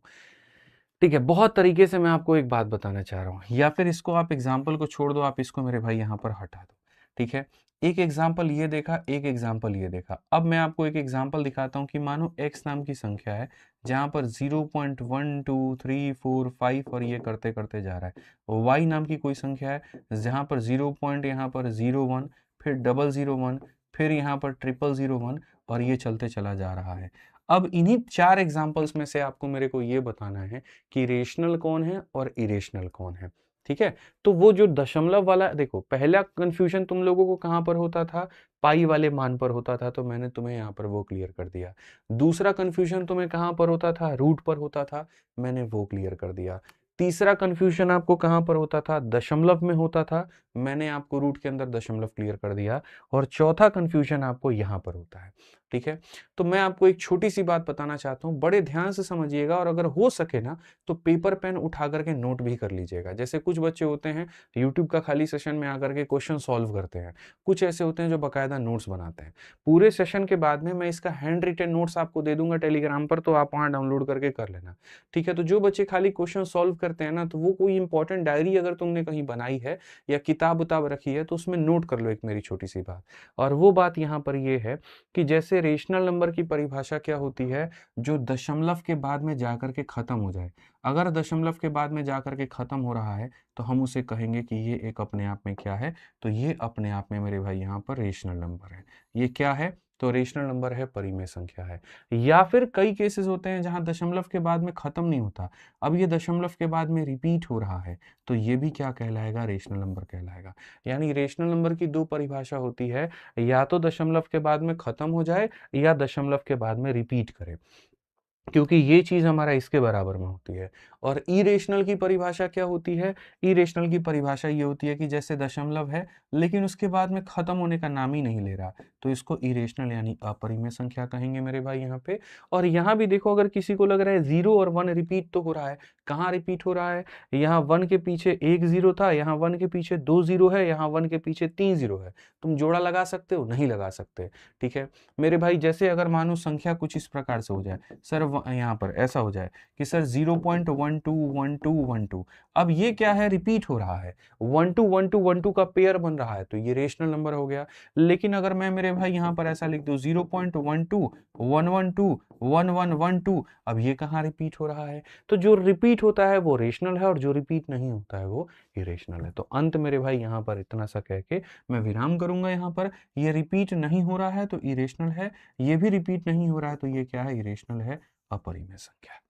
A: ठीक है। बहुत तरीके से मैं आपको एक बात बताना चाह रहा हूँ, या फिर इसको आप एग्जाम्पल को छोड़ दो, आप इसको मेरे भाई यहाँ पर हटा दो, ठीक है। एक एग्जाम्पल ये देखा, एक एग्जाम्पल ये देखा। अब मैं आपको एक एग्जाम्पल दिखाता हूँ कि मानो x नाम की संख्या है, जहाँ पर 0.12345 और ये करते करते जा रहा है। y नाम की कोई संख्या है, जहाँ पर 0. यहाँ पर 01, फिर 001, फिर यहाँ पर 0001, और ये चलते चला जा रहा है। अब इन्हीं 4 एग्जाम्पल्स में से आपको मेरे को ये बताना है कि रेशनल कौन है और इरेशनल कौन है। ठीक है, तो वो जो दशमलव वाला, देखो पहला कंफ्यूजन तुम लोगों को कहां पर होता था, पाई वाले मान पर होता था, तो मैंने तुम्हें यहां पर वो क्लियर कर दिया। दूसरा कंफ्यूजन तुम्हें कहां पर होता था, रूट पर होता था, मैंने वो क्लियर कर दिया। तीसरा कंफ्यूजन आपको कहां पर होता था, दशमलव में होता था, मैंने आपको रूट के अंदर दशमलव क्लियर कर दिया। और चौथा कंफ्यूजन आपको यहां पर होता है। ठीक है, तो मैं आपको एक छोटी सी बात बताना चाहता हूं, बड़े ध्यान से समझिएगा, और अगर हो सके ना तो पेपर पेन उठा करके नोट भी कर लीजिएगा। जैसे कुछ बच्चे होते हैं यूट्यूब का खाली सेशन में आकर के क्वेश्चन सॉल्व करते हैं, कुछ ऐसे होते हैं जो बाकायदा नोट्स बनाते हैं। पूरे सेशन के बाद में मैं इसका हैंड रिटन नोट्स आपको दे दूंगा टेलीग्राम पर, तो आप वहां डाउनलोड करके कर लेना। ठीक है, तो जो बच्चे खाली क्वेश्चन सॉल्व करते हैं ना, तो वो कोई इंपॉर्टेंट डायरी अगर तुमने कहीं बनाई है या किताब उताब रखी है, तो उसमें नोट कर लो एक मेरी छोटी सी बात। और वो बात यहाँ पर ये है कि जैसे रेशनल नंबर की परिभाषा क्या होती है, जो दशमलव के बाद में जाकर के खत्म हो जाए। अगर दशमलव के बाद में जाकर के खत्म हो रहा है तो हम उसे कहेंगे कि ये एक अपने आप में क्या है, तो ये अपने आप में मेरे भाई यहाँ पर रेशनल नंबर है। ये क्या है, तो रेशनल नंबर है, परिमेय संख्या है। या फिर कई केसेस होते हैं जहां दशमलव के बाद में खत्म नहीं होता, अब ये दशमलव के बाद में रिपीट हो रहा है, तो ये भी क्या कहलाएगा, रेशनल नंबर कहलाएगा। यानी रेशनल नंबर की दो परिभाषा होती है, या तो दशमलव के बाद में खत्म हो जाए या दशमलव के बाद में रिपीट करे, क्योंकि ये चीज हमारा इसके बराबर में होती है। और इरेशनल की परिभाषा क्या होती है, इरेशनल की परिभाषा ये होती है कि जैसे दशमलव है लेकिन उसके बाद में खत्म होने का नाम ही नहीं ले रहा, तो इसको इरेशनल यानी अपरिमेय संख्या कहेंगे मेरे भाई यहाँ पे। और यहाँ भी देखो, अगर किसी को लग रहा है 0 और 1 रिपीट तो हो रहा है, कहाँ रिपीट हो रहा है, यहाँ 1 के पीछे 1 0 था, यहाँ 1 के पीछे 2 0 है, यहाँ 1 के पीछे 3 0 है, तुम जोड़ा लगा सकते हो, नहीं लगा सकते। ठीक है मेरे भाई, जैसे अगर मानो संख्या कुछ इस प्रकार से हो जाए, सर यहाँ पर ऐसा हो जाए कि सर 0.121212, अब ये क्या है, रिपीट हो रहा है, 121212 का पेयर बन रहा है, तो ये रेशनल नंबर हो गया। लेकिन अगर मैं मेरे भाई यहाँ पर ऐसा लिख दूं 0.1211211112, अब ये कहाँ रिपीट हो रहा है, तो जो रिपीट होता है वो रेशनल है और जो रिपीट नहीं होता है वो इरेशनल है। तो अंत मेरे भाई यहाँ पर इतना सा कह के मैं विराम करूंगा यहाँ पर। ये रिपीट नहीं हो रहा है तो इरेशनल है, ये भी रिपीट नहीं हो रहा है तो ये क्या है, इरेशनल है, अपरिमेय संख्या।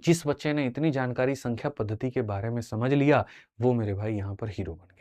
A: जिस बच्चे ने इतनी जानकारी संख्या पद्धति के बारे में समझ लिया, वो मेरे भाई यहाँ पर हीरो बन गया।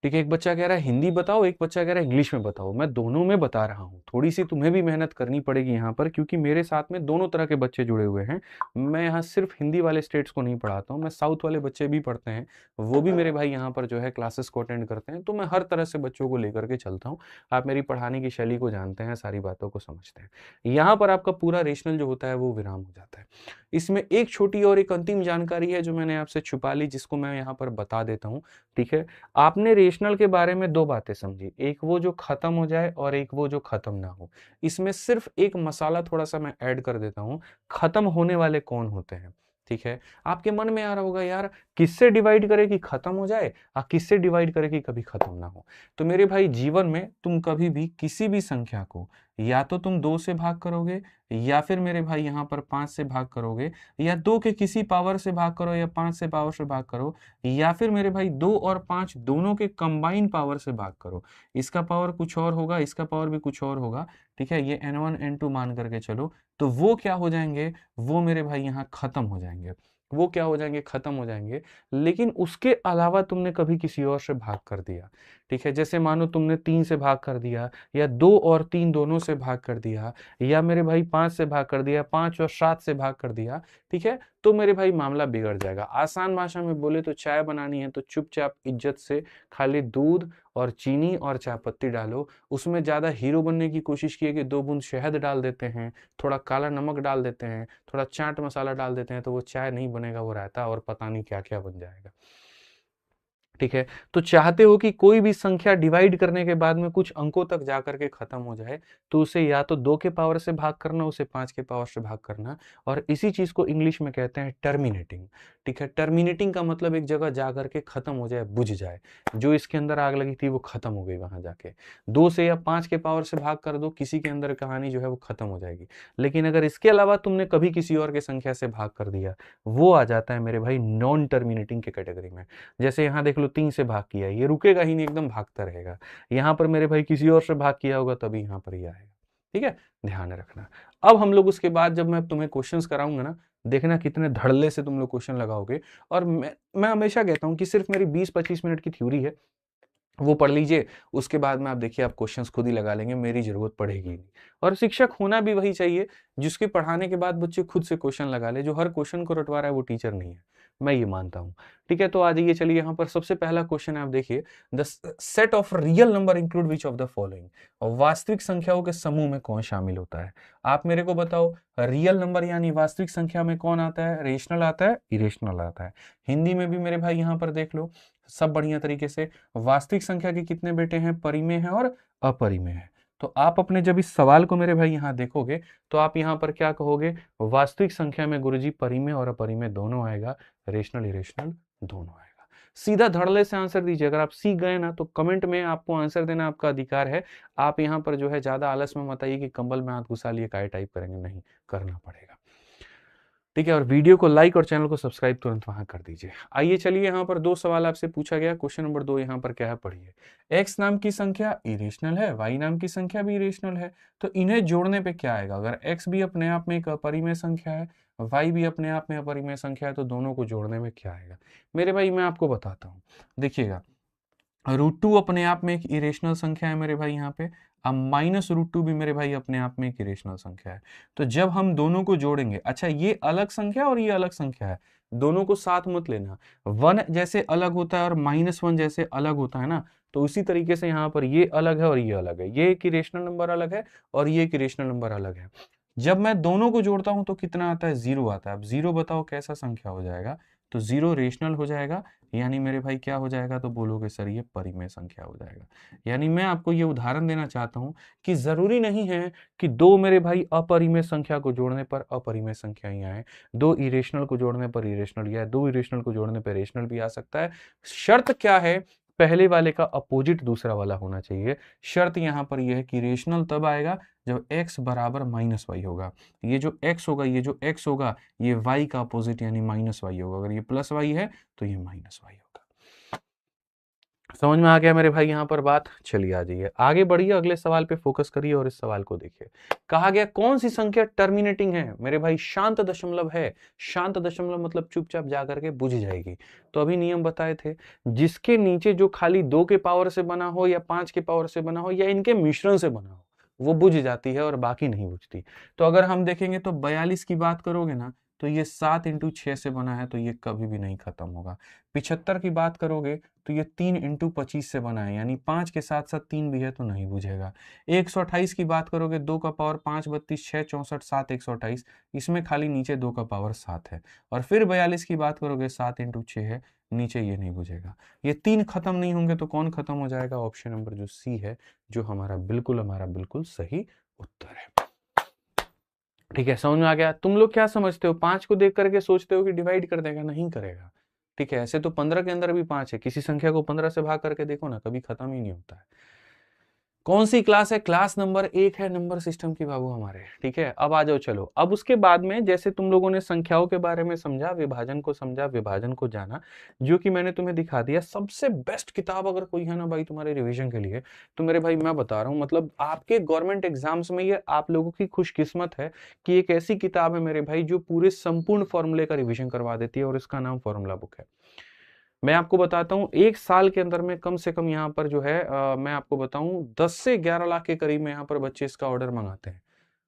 A: ठीक है, एक बच्चा कह रहा है हिंदी बताओ, एक बच्चा कह रहा है इंग्लिश में बताओ। मैं दोनों में बता रहा हूँ, थोड़ी सी तुम्हें भी मेहनत करनी पड़ेगी यहाँ पर, क्योंकि मेरे साथ में दोनों तरह के बच्चे जुड़े हुए हैं। मैं यहाँ सिर्फ हिंदी वाले स्टेट्स को नहीं पढ़ाता हूँ, मैं साउथ वाले बच्चे भी पढ़ते हैं, वो भी मेरे भाई यहाँ पर जो है क्लासेस को अटेंड करते हैं। तो मैं हर तरह से बच्चों को लेकर के चलता हूँ। आप मेरी पढ़ाने की शैली को जानते हैं, सारी बातों को समझते हैं। यहाँ पर आपका पूरा रेशनल जो होता है वो विराम हो जाता है। इसमें एक छोटी और एक अंतिम जानकारी है जो मैंने आपसे छुपा ली, जिसको मैं यहाँ पर बता देता हूँ। ठीक है, आपने रेशनल के बारे में दो बातें समझी, एक वो जो खत्म हो जाए और एक वो जो खत्म ना हो। इसमें सिर्फ एक मसाला थोड़ा सा मैं ऐड कर देता हूं, खत्म होने वाले कौन होते हैं। ठीक है, आपके मन में आ रहा होगा यार किससे डिवाइड करे कि खत्म हो जाए और किससे डिवाइड करे कि कभी खत्म ना हो। तो मेरे भाई जीवन में तुम कभी भी किसी भी संख्या को या तो तुम 2 से भाग करोगे, या फिर मेरे भाई यहाँ पर 5 से भाग करोगे, या 2 के किसी पावर से भाग करो या 5 से पावर से भाग करो, या फिर मेरे भाई 2 और 5 दोनों के कंबाइन पावर से भाग करो। इसका पावर कुछ और होगा, इसका पावर भी कुछ और होगा। ठीक है, ये n1 n2 मान करके चलो, तो वो क्या हो जाएंगे, वो मेरे भाई यहाँ खत्म हो जाएंगे। वो क्या हो जाएंगे, खत्म हो जाएंगे। लेकिन उसके अलावा तुमने कभी किसी और से भाग कर दिया, ठीक है, जैसे मानो तुमने 3 से भाग कर दिया, या 2 और 3 दोनों से भाग कर दिया, या मेरे भाई 5 से भाग कर दिया, 5 और 7 से भाग कर दिया। ठीक है, तो मेरे भाई मामला बिगड़ जाएगा। आसान भाषा में बोले तो चाय बनानी है तो चुपचाप इज्जत से खाली दूध और चीनी और चाय पत्ती डालो। उसमें ज्यादा हीरो बनने की कोशिश किए कि 2 बूंद शहद डाल देते हैं, थोड़ा काला नमक डाल देते हैं, थोड़ा चाट मसाला डाल देते हैं, तो वो चाय नहीं बनेगा, वो रायता और पता नहीं क्या क्या बन जाएगा। ठीक है, तो चाहते हो कि कोई भी संख्या डिवाइड करने के बाद में कुछ अंकों तक जाकर के खत्म हो जाए, तो उसे या तो 2 के पावर से भाग करना, उसे 5 के पावर से भाग करना, और इसी चीज को इंग्लिश में कहते हैं टर्मिनेटिंग। ठीक है, टर्मिनेटिंग का मतलब एक जगह जा करके खत्म हो जाए, बुझ जाए, जो इसके अंदर आग लगी थी वो खत्म हो गई वहां जाके। 2 से या 5 के पावर से भाग कर दो, किसी के अंदर कहानी जो है वो खत्म हो जाएगी। लेकिन अगर इसके अलावा तुमने कभी किसी और के संख्या से भाग कर दिया, वो आ जाता है मेरे भाई नॉन टर्मिनेटिंग के कैटेगरी में। जैसे यहाँ देख लो 3 से भाग किया, ये रुकेगा ही नहीं, एकदम भागता रहेगा। यहाँ पर मेरे भाई किसी और से भाग किया होगा तभी यहाँ पर ये आएगा। ठीक है, ध्यान रखना। अब हम लोग उसके बाद जब मैं तुम्हें क्वेश्चंस कराऊंगा ना, देखना कितने धड़ल्ले से तुम लोग क्वेश्चन लगाओगे। और मैं हमेशा कहता हूं कि सिर्फ मेरी 20-25 मिनट की थ्योरी है, वो पढ़ लीजिए, उसके बाद में आप देखिए आप क्वेश्चंस खुद ही लगा लेंगे, मेरी जरूरत पड़ेगी नहीं। और शिक्षक होना भी वही चाहिए जिसके पढ़ाने के बाद बच्चे खुद से क्वेश्चन लगा ले। जो हर क्वेश्चन को रटवा रहा है वो टीचर नहीं है, मैं ये मानता हूं। ठीक है, तो आ जाइए, चलिए यहाँ पर सबसे पहला क्वेश्चन आप देखिए, the set of real number include which of the following. वास्तविक संख्याओं के समूह में कौन शामिल होता है? आप मेरे को बताओ, रियल नंबर यानी वास्तविक संख्या में कौन आता है? रेशनल आता है, इरेशनल आता है। हिंदी में भी मेरे भाई यहाँ पर देख लो, सब बढ़िया तरीके से। वास्तविक संख्या के कितने बेटे हैं? परिमेय है और अपरिमेय है। तो आप अपने जब इस सवाल को मेरे भाई यहाँ देखोगे तो आप यहाँ पर क्या कहोगे? वास्तविक संख्या में गुरुजी परिमेय और अपरिमेय दोनों आएगा, रेशनल इरेशनल दोनों आएगा। सीधा धड़ल्ले से आंसर दीजिए। अगर आप सीख गए ना तो कमेंट में आपको आंसर देना आपका अधिकार है। आप यहाँ पर जो है ज्यादा आलस में मत आइए कि कंबल में हाथ घुसा लिए काय टाइप करेंगे, नहीं करना पड़ेगा। ठीक है, और वीडियो को लाइक और चैनल को सब्सक्राइब तुरंत वहां कर दीजिए। आइए चलिए, यहाँ पर 2 सवाल आपसे पूछा गया। क्वेश्चन नंबर 2 यहाँ पर क्या है, पढ़िए। x नाम की संख्या इरेशनल है, y नाम की संख्या भी इरेशनल है, तो इन्हें जोड़ने पे क्या आएगा? अगर x भी अपने आप में एक अपरिमेय संख्या है, y भी अपने आप में अपरिमेय संख्या है, तो दोनों को जोड़ने में क्या आएगा? मेरे भाई मैं आपको बताता हूँ, देखिएगा, √2 अपने आप में एक इरेशनल संख्या है मेरे भाई यहाँ पे। अब -√2 भी मेरे भाई अपने आप में एक इरेशनल संख्या है। तो जब हम दोनों को जोड़ेंगे, अच्छा ये अलग संख्या और ये अलग संख्या है, दोनों को साथ मत लेना। 1 जैसे अलग होता है और -1 जैसे अलग होता है ना, तो उसी तरीके से यहाँ पर ये अलग है और ये अलग है। ये एक इरेशनल नंबर अलग है और ये एक इरेशनल नंबर अलग है। जब मैं दोनों को जोड़ता हूं तो कितना आता है? 0 आता है। अब 0 बताओ कैसा संख्या हो जाएगा? तो 0 रेशनल हो जाएगा, यानी मेरे भाई क्या हो जाएगा? तो बोलोगे सर ये परिमेय संख्या हो जाएगा। यानी मैं आपको ये उदाहरण देना चाहता हूं कि जरूरी नहीं है कि 2 मेरे भाई अपरिमेय संख्या को जोड़ने पर अपरिमेय संख्या ही आए, 2 इरेशनल को जोड़ने पर इरेशनल या 2 इरेशनल को जोड़ने पर रेशनल भी आ सकता है। शर्त क्या है? पहले वाले का अपोजिट दूसरा वाला होना चाहिए। शर्त यहाँ पर यह है कि रेशनल तब आएगा जब x बराबर -y होगा। ये जो x होगा, ये जो x होगा, ये y का अपोजिट यानी -y होगा। अगर ये +y है तो ये -y होगा। समझ में आ गया मेरे भाई यहाँ पर बात? चलिए आ जाइए, आगे बढ़िए, अगले सवाल पे फोकस करिए और इस सवाल को देखिए। कहा गया कौन सी संख्या टर्मिनेटिंग है? मेरे भाई शांत दशमलव है। शांत दशमलव मतलब चुपचाप जा करके बुझ जाएगी। तो अभी नियम बताए थे, जिसके नीचे जो खाली 2 के पावर से बना हो या 5 के पावर से बना हो या इनके मिश्रण से बना हो, वो बुझ जाती है और बाकी नहीं बुझती। तो अगर हम देखेंगे तो 42 की बात करोगे ना, तो ये 7 × 6 से बना है, तो ये कभी भी नहीं खत्म होगा। 75 की बात करोगे तो ये 3 × 25 से बना है, यानी 5 के साथ साथ 3 भी है तो नहीं बुझेगा। 128 की बात करोगे, 2 का पावर 5 32 6 64 7 128, इसमें खाली नीचे 2 का पावर 7 है। और फिर 42 की बात करोगे, 7 × 6 है, नीचे ये नहीं बुझेगा। ये 3 खत्म नहीं होंगे तो कौन खत्म हो जाएगा? ऑप्शन नंबर जो सी है, जो हमारा बिल्कुल सही उत्तर है। ठीक है, समझ में आ गया? तुम लोग क्या समझते हो? 5 को देख करके सोचते हो कि डिवाइड कर देगा, नहीं करेगा। ठीक है, ऐसे तो 15 के अंदर भी 5 है, किसी संख्या को 15 से भाग करके देखो ना, कभी खत्म ही नहीं होता है। कौन सी क्लास है? क्लास नंबर 1 है नंबर सिस्टम की बाबू हमारे। ठीक है, अब आ जाओ, चलो अब उसके बाद में जैसे तुम लोगों ने संख्याओं के बारे में समझा, विभाजन को समझा, विभाजन को जाना, जो कि मैंने तुम्हें दिखा दिया। सबसे बेस्ट किताब अगर कोई है ना भाई तुम्हारे रिवीजन के लिए, तो मेरे भाई मैं बता रहा हूँ, मतलब आपके गवर्नमेंट एग्जाम्स में ये आप लोगों की खुशकिस्मत है कि एक ऐसी किताब है मेरे भाई जो पूरे संपूर्ण फॉर्मूले का रिविजन करवा देती है, और इसका नाम फॉर्मूला बुक है। मैं आपको बताता हूं, 1 साल के अंदर में कम से कम यहाँ पर जो है मैं आपको बताऊं 10 से 11 लाख के करीब में यहाँ पर बच्चे इसका ऑर्डर मंगाते हैं,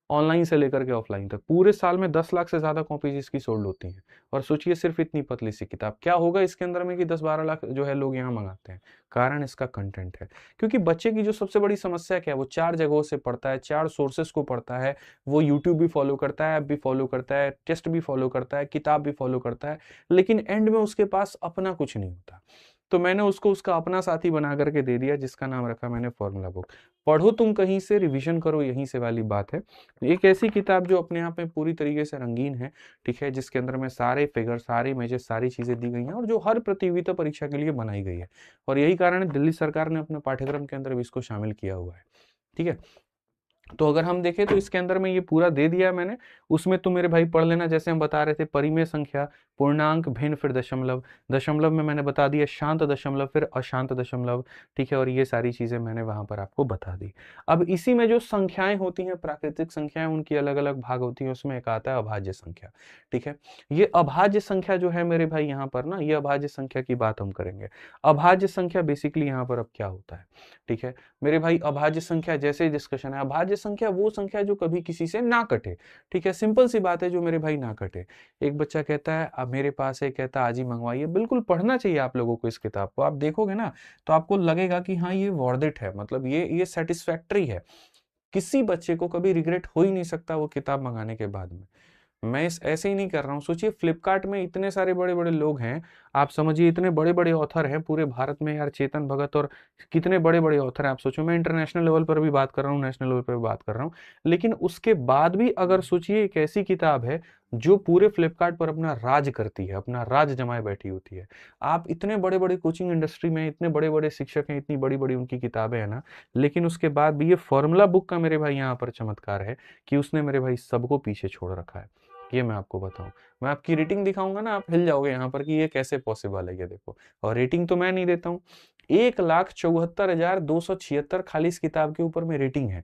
A: ऑनलाइन से लेकर के ऑफलाइन तक। पूरे साल में 10 लाख से ज्यादा कॉपीज इसकी सोल्ड होती हैं। और सोचिए सिर्फ इतनी पतली सी किताब, क्या होगा इसके अंदर में कि 10-12 लाख जो है लोग यहाँ मंगाते हैं? कारण इसका कंटेंट है। क्योंकि बच्चे की जो सबसे बड़ी समस्या क्या है, वो 4 जगहों से पढ़ता है, 4 सोर्सेस को पढ़ता है, वो यूट्यूब भी फॉलो करता है, ऐप भी फॉलो करता है, टेस्ट भी फॉलो करता है, किताब भी फॉलो करता है, लेकिन एंड में उसके पास अपना कुछ नहीं होता। तो मैंने उसको उसका अपना साथी बना करके दे दिया, जिसका नाम रखा मैंने फॉर्मूला बुक। पढ़ो तुम कहीं से, रिवीजन करो यहीं से वाली बात है। एक ऐसी किताब जो अपने आप में पूरी तरीके से रंगीन है, ठीक है, जिसके अंदर में सारे फिगर, सारे इमेजेस, सारी चीजें दी गई हैं, और जो हर प्रतियोगिता परीक्षा के लिए बनाई गई है। और यही कारण है दिल्ली सरकार ने अपने पाठ्यक्रम के अंदर भी इसको शामिल किया हुआ है। ठीक है, तो अगर हम देखें तो इसके अंदर में ये पूरा दे दिया मैंने, उसमें तुम मेरे भाई पढ़ लेना। जैसे हम बता रहे थे परिमेय संख्या, पूर्णांक, भिन्न, फिर दशमलव। दशमलव में मैंने बता दिया शांत दशमलव, फिर अशांत दशमलव, ठीक है। और ये सारी चीजें मैंने वहां पर आपको बता दी। अब इसी में जो संख्याएं होती हैं, प्राकृतिक संख्याएं, उनकी अलग अलग भाग होती हैं, उसमें एक आता है अभाज्य संख्या, ठीक है। ये अभाज्य संख्या जो है मेरे भाई यहाँ पर ना, ये अभाज्य संख्या की बात हम करेंगे। अभाज्य संख्या बेसिकली यहाँ पर अब क्या होता है, ठीक है मेरे भाई। अभाज्य संख्या जैसे ही डिस्कशन है, अभाज्य संख्या वो संख्या जो कभी किसी से ना कटे, ठीक है। सिंपल सी बात है, जो मेरे भाई ना कटे। एक बच्चा कहता है अब मेरे पास है, कहता है आज ही मंगवाइए। बिल्कुल पढ़ना चाहिए आप लोगों को इस किताब को। आप देखोगे ना तो आपको लगेगा कि हाँ ये वर्थ इट है, मतलब ये सेटिस्फैक्टरी है। किसी बच्चे को कभी रिग्रेट हो ही नहीं सकता वो किताब मंगाने के बाद में। मैं इस ऐसे ही नहीं कर रहा हूँ। सोचिए फ्लिपकार्ट में इतने सारे बड़े बड़े लोग हैं, आप समझिए इतने बड़े बड़े ऑथर हैं पूरे भारत में यार, चेतन भगत और कितने बड़े बड़े ऑथर हैं। आप सोचो, मैं इंटरनेशनल लेवल पर भी बात कर रहा हूँ, नेशनल लेवल पर भी बात कर रहा हूँ, लेकिन उसके बाद भी अगर सोचिए एक ऐसी किताब है जो पूरे फ्लिपकार्ट पर अपना राज करती है, अपना राज जमाए बैठी होती है। आप इतने बड़े बड़े कोचिंग इंडस्ट्री में इतने बड़े बड़े शिक्षक हैं, इतनी बड़ी बड़ी उनकी किताबें हैं ना, लेकिन उसके बाद भी ये फॉर्मूला बुक का मेरे भाई यहाँ पर चमत्कार है कि उसने मेरे भाई सबको पीछे छोड़ रखा है। ये मैं आपको बताऊं, मैं आपकी रेटिंग दिखाऊंगा ना, आप हिल जाओगे यहाँ पर कि ये कैसे पॉसिबल है, ये देखो। और रेटिंग तो मैं नहीं देता हूँ, 1,74,276 खाली इस किताब के ऊपर में रेटिंग है।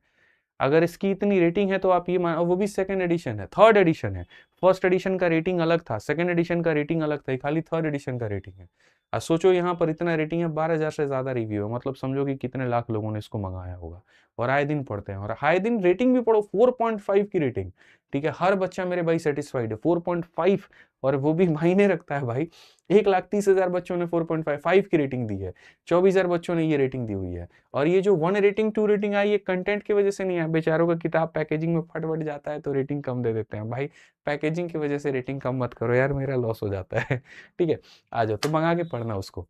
A: अगर इसकी इतनी रेटिंग है तो आप ये मान, वो भी सेकंड एडिशन है, थर्ड एडिशन है। फर्स्ट एडिशन का रेटिंग अलग था, सेकंड एडिशन का रेटिंग अलग था, खाली थर्ड एडिशन का रेटिंग है। अब सोचो यहाँ पर इतना रेटिंग है, 12,000 से ज्यादा रिव्यू है, मतलब समझो कि कितने लाख लोगों ने इसको मंगाया होगा। और आए दिन पढ़ते हैं, और आए दिन रेटिंग भी पढ़ो, 4.5 की रेटिंग, ठीक है। हर बच्चा मेरे भाई सेटिस्फाइड है, 4.5। और वो भी मायने रखता है भाई, 1,30,000 बच्चों ने 4.5 की रेटिंग दी है, 24,000 बच्चों ने ये रेटिंग दी हुई है। और ये जो 1 रेटिंग 2 रेटिंग आई, ये कंटेंट की वजह से नहीं है। बेचारों का किताब पैकेजिंग में फट जाता है तो रेटिंग कम दे देते हैं भाई। पैकेजिंग की वजह से रेटिंग कम मत करो यार, मेरा लॉस हो जाता है ठीक है। आ जाओ तो मंगा के पढ़ना उसको।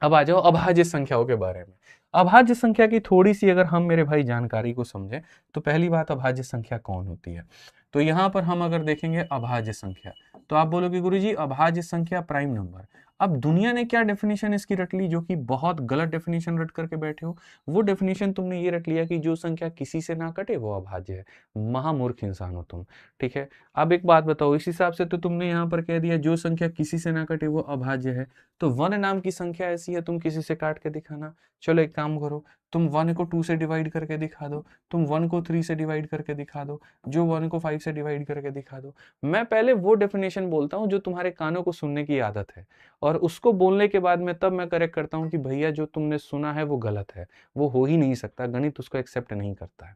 A: अब आ जाओ अभाज्य संख्याओं के बारे में। अभाज्य संख्या की थोड़ी सी अगर हम मेरे भाई जानकारी को समझें, तो पहली बात, अभाज्य संख्या कौन होती है। तो यहाँ पर हम अगर देखेंगे अभाज्य संख्या, तो आप बोलोगे गुरुजी अभाज्य संख्या प्राइम नंबर। अब दुनिया ने क्या डेफिनेशन इसकी रट ली, जो कि बहुत गलत डेफिनेशन रट करके बैठे हो। वो डेफिनेशन तुमने ये रट लिया कि जो संख्या किसी से ना कटे वो अभाज्य है। महामूर्ख इंसान हो तुम, ठीक है। अब एक बात बताओ, इस हिसाब से तो तुमने यहाँ पर कह दिया जो संख्या किसी से ना कटे वो अभाज्य है। तो 1 नाम की संख्या ऐसी है, तुम किसी से काट के दिखाना। चलो एक काम करो, तुम 1 को 2 से डिवाइड करके दिखा दो, तुम 1 को 3 से डिवाइड करके दिखा दो, जो 1 को 5 से डिवाइड करके दिखा दो। मैं पहले वो डेफिनेशन बोलता हूँ जो तुम्हारे कानों को सुनने की आदत है, और उसको बोलने के बाद में तब मैं करेक्ट करता हूँ कि भैया जो तुमने सुना है वो गलत है, वो हो ही नहीं सकता, गणित उसको एक्सेप्ट नहीं करता है।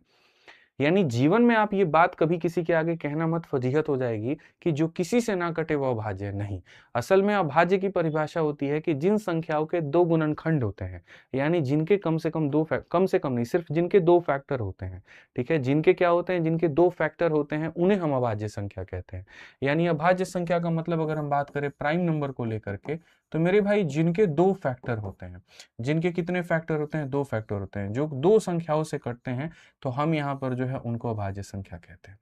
A: यानी जीवन में आप ये बात कभी किसी के आगे कहना मत, फजीहत हो जाएगी कि जो किसी से ना कटे वो अभाज्य नहीं। असल में अभाज्य की परिभाषा होती है कि जिन संख्याओं के 2 गुणनखंड होते हैं, यानी जिनके कम से कम कम से कम नहीं, सिर्फ जिनके 2 फैक्टर होते हैं, ठीक है। जिनके क्या होते हैं, जिनके 2 फैक्टर होते हैं, उन्हें हम अभाज्य संख्या कहते हैं। यानी अभाज्य संख्या का मतलब अगर हम बात करें प्राइम नंबर को लेकर के, तो मेरे भाई जिनके 2 फैक्टर होते हैं, जिनके कितने फैक्टर होते हैं, 2 फैक्टर होते हैं, जो 2 संख्याओं से कटते हैं, तो हम यहाँ पर जो है उनको अभाज्य संख्या कहते हैं।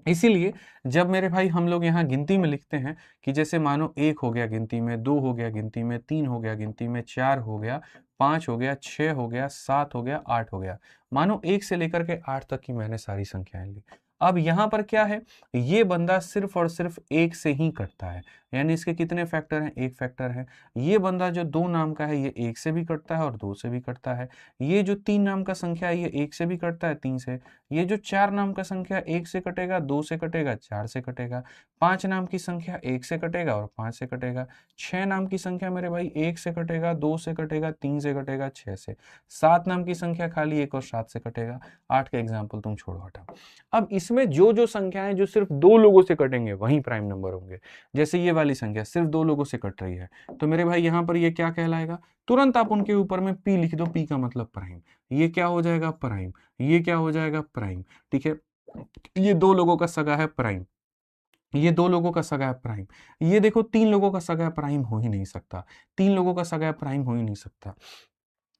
A: इसीलिए जब मेरे भाई हम लोग यहाँ गिनती में लिखते हैं कि जैसे मानो 1 हो गया गिनती में, 2 हो गया गिनती में, 3 हो गया गिनती में, 4 हो गया, 5 हो गया, 6 हो गया, 7 हो गया, 8 हो गया, मानो 1 से लेकर के 8 तक की मैंने सारी संख्याएं ली। अब यहाँ पर क्या है, ये बंदा सिर्फ और सिर्फ 1 से ही कटता है, यानी इसके कितने फैक्टर हैं, 1 फैक्टर है। ये बंदा जो 2 नाम का है, ये 1 से भी कटता है और 2 से भी कटता है। ये जो 3 नाम का संख्या है, ये 1 से भी कटता है, 3 से। ये जो 4 नाम का संख्या 1 से कटेगा, 2 से कटेगा, 4 से कटेगा। 5 नाम की संख्या 1 से कटेगा और 5 से कटेगा। 6 नाम की संख्या मेरे भाई 1 से कटेगा, 2 से कटेगा, 3 से कटेगा, 6 से। 7 नाम की संख्या खाली 1 और 7 से कटेगा। 8 का एग्जाम्पल तुम छोड़ो, हटाओ। अब इसमें जो जो संख्याएं जो सिर्फ 2 लोगों से कटेंगे वही प्राइम नंबर होंगे। जैसे ये वाली संख्या सिर्फ 2 लोगों से कट रही है, तो मेरे भाई यहाँ पर ये क्या कहलाएगा, तुरंत आप उनके ऊपर में पी लिख दो, पी का मतलब प्राइम। ये क्या हो जाएगा, प्राइम। ये क्या हो जाएगा, प्राइम, ठीक है। ये 2 लोगों का सगा है, प्राइम। ये 2 लोगों का सगा है, प्राइम। ये देखो 3 लोगों का सगा है, प्राइम हो ही नहीं सकता। 3 लोगों का सगा है, प्राइम हो ही नहीं सकता।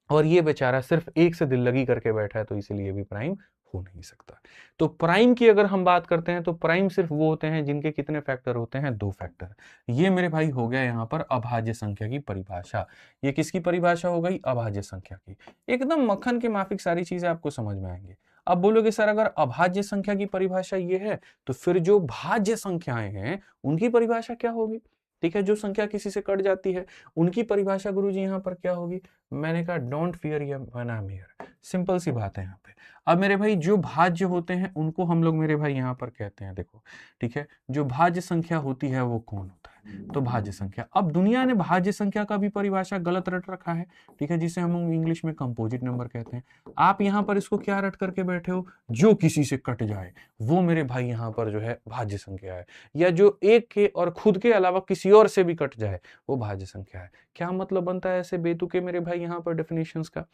A: और ये बेचारा सिर्फ 1 से दिल लगी करके बैठा है, तो इसीलिए भी प्राइम हो नहीं सकता। तो प्राइम की अगर हम बात करते हैं, तो प्राइम सिर्फ वो होते हैं जिनके कितने फैक्टर होते हैं, 2 फैक्टर। ये मेरे भाई हो गया यहाँ पर अभाज्य संख्या की परिभाषा। ये किसकी परिभाषा हो गई, अभाज्य संख्या की। एकदम मक्खन के माफिक सारी चीजें आपको समझ में आएंगी। अब बोलोगे सर अगर अभाज्य संख्या की परिभाषा ये है तो फिर जो भाज्य संख्याएं हैं उनकी परिभाषा क्या होगी? ठीक है, जो संख्या किसी से कट जाती है उनकी परिभाषा गुरुजी यहाँ पर क्या होगी? मैंने कहा डोंट फियर या when I am here. Simple सी बात है यहाँ पे। अब मेरे भाई जो भाज्य होते हैं उनको हम लोग मेरे भाई यहाँ पर कहते हैं, देखो ठीक है, जो भाज्य संख्या होती है वो कौन होता है? तो भाज्य संख्या। अब दुनिया ने भाज्य संख्या का भी परिभाषा गलत रट रखा है, ठीक है, जिसे हम इंग्लिश में कंपोजिट नंबर कहते हैं। आप यहाँ पर इसको क्या रट करके बैठे हो? जो किसी से कट जाए वो मेरे भाई यहाँ पर जो है भाज्य संख्या है, या जो एक के और खुद के अलावा किसी और से भी कट जाए वो भाज्य संख्या है। क्या मतलब बनता है ऐसे बेतुके मेरे भाई यहाँ पर डेफिनेशंस का?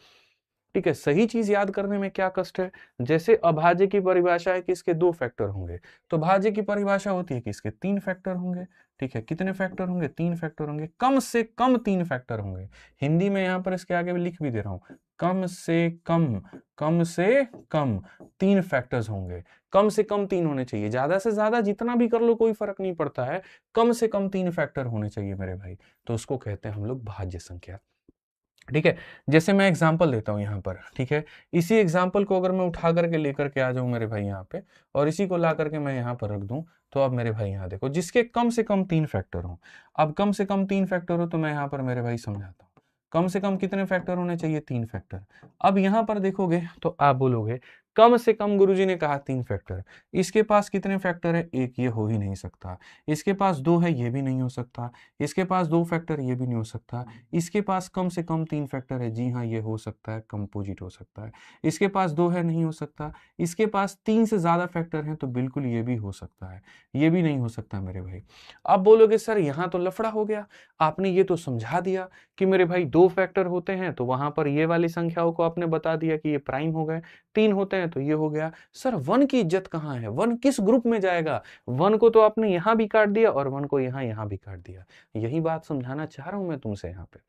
A: ठीक है, सही चीज याद करने में क्या कष्ट है? जैसे अभाज्य की परिभाषा है कि इसके 2 फैक्टर होंगे, तो भाज्य की परिभाषा होती है कि इसके 3 फैक्टर होंगे। ठीक है, कितने फैक्टर होंगे? 3 फैक्टर होंगे, कम से कम 3 फैक्टर होंगे। हिंदी में यहाँ पर इसके आगे भी लिख भी दे रहा हूं, कम से कम 3 फैक्टर्स होंगे। कम से कम 3 होने चाहिए, ज्यादा से ज्यादा जितना भी कर लो कोई फर्क नहीं पड़ता है, कम से कम 3 फैक्टर होने चाहिए मेरे भाई, तो उसको कहते हैं हम लोग भाज्य संख्या। ठीक है, जैसे मैं एग्जांपल देता हूं यहाँ पर, ठीक है, इसी एग्जांपल को अगर मैं उठा करके लेकर के आ जाऊं मेरे भाई यहाँ पे, और इसी को ला करके मैं यहाँ पर रख दूं, तो अब मेरे भाई यहाँ देखो, जिसके कम से कम 3 फैक्टर हो। अब कम से कम 3 फैक्टर हो तो मैं यहाँ पर मेरे भाई समझाता हूँ, कम से कम कितने फैक्टर होने चाहिए? 3 फैक्टर। अब यहाँ पर देखोगे तो आप बोलोगे कम से कम, गुरुजी ने कहा 3 फैक्टर, इसके पास कितने फैक्टर है? एक, ये हो ही नहीं सकता। इसके पास 2 है, ये भी नहीं हो सकता। इसके पास 2 फैक्टर, ये भी नहीं हो सकता। इसके पास कम से कम 3 फैक्टर है, जी हाँ ये हो सकता है, कंपोजिट हो सकता है। इसके पास 2 है, नहीं हो सकता। इसके पास 3 से ज्यादा फैक्टर हैं, तो बिल्कुल ये भी हो सकता है, ये भी नहीं हो सकता मेरे भाई। अब बोलोगे सर यहाँ तो लफड़ा हो गया, आपने ये तो समझा दिया कि मेरे भाई 2 फैक्टर होते हैं तो वहां पर ये वाली संख्याओं को आपने बता दिया कि ये प्राइम हो गए, 3 होते हैं तो ये हो गया। सर 1 की इज्जत कहाँ है? 1 किस ग्रुप में जाएगा? 1 को तो आपने यहां भी काट दिया और 1 को यहां भी काट दिया। यही बात समझाना चाह रहा हूं मैं तुमसे यहाँ पे,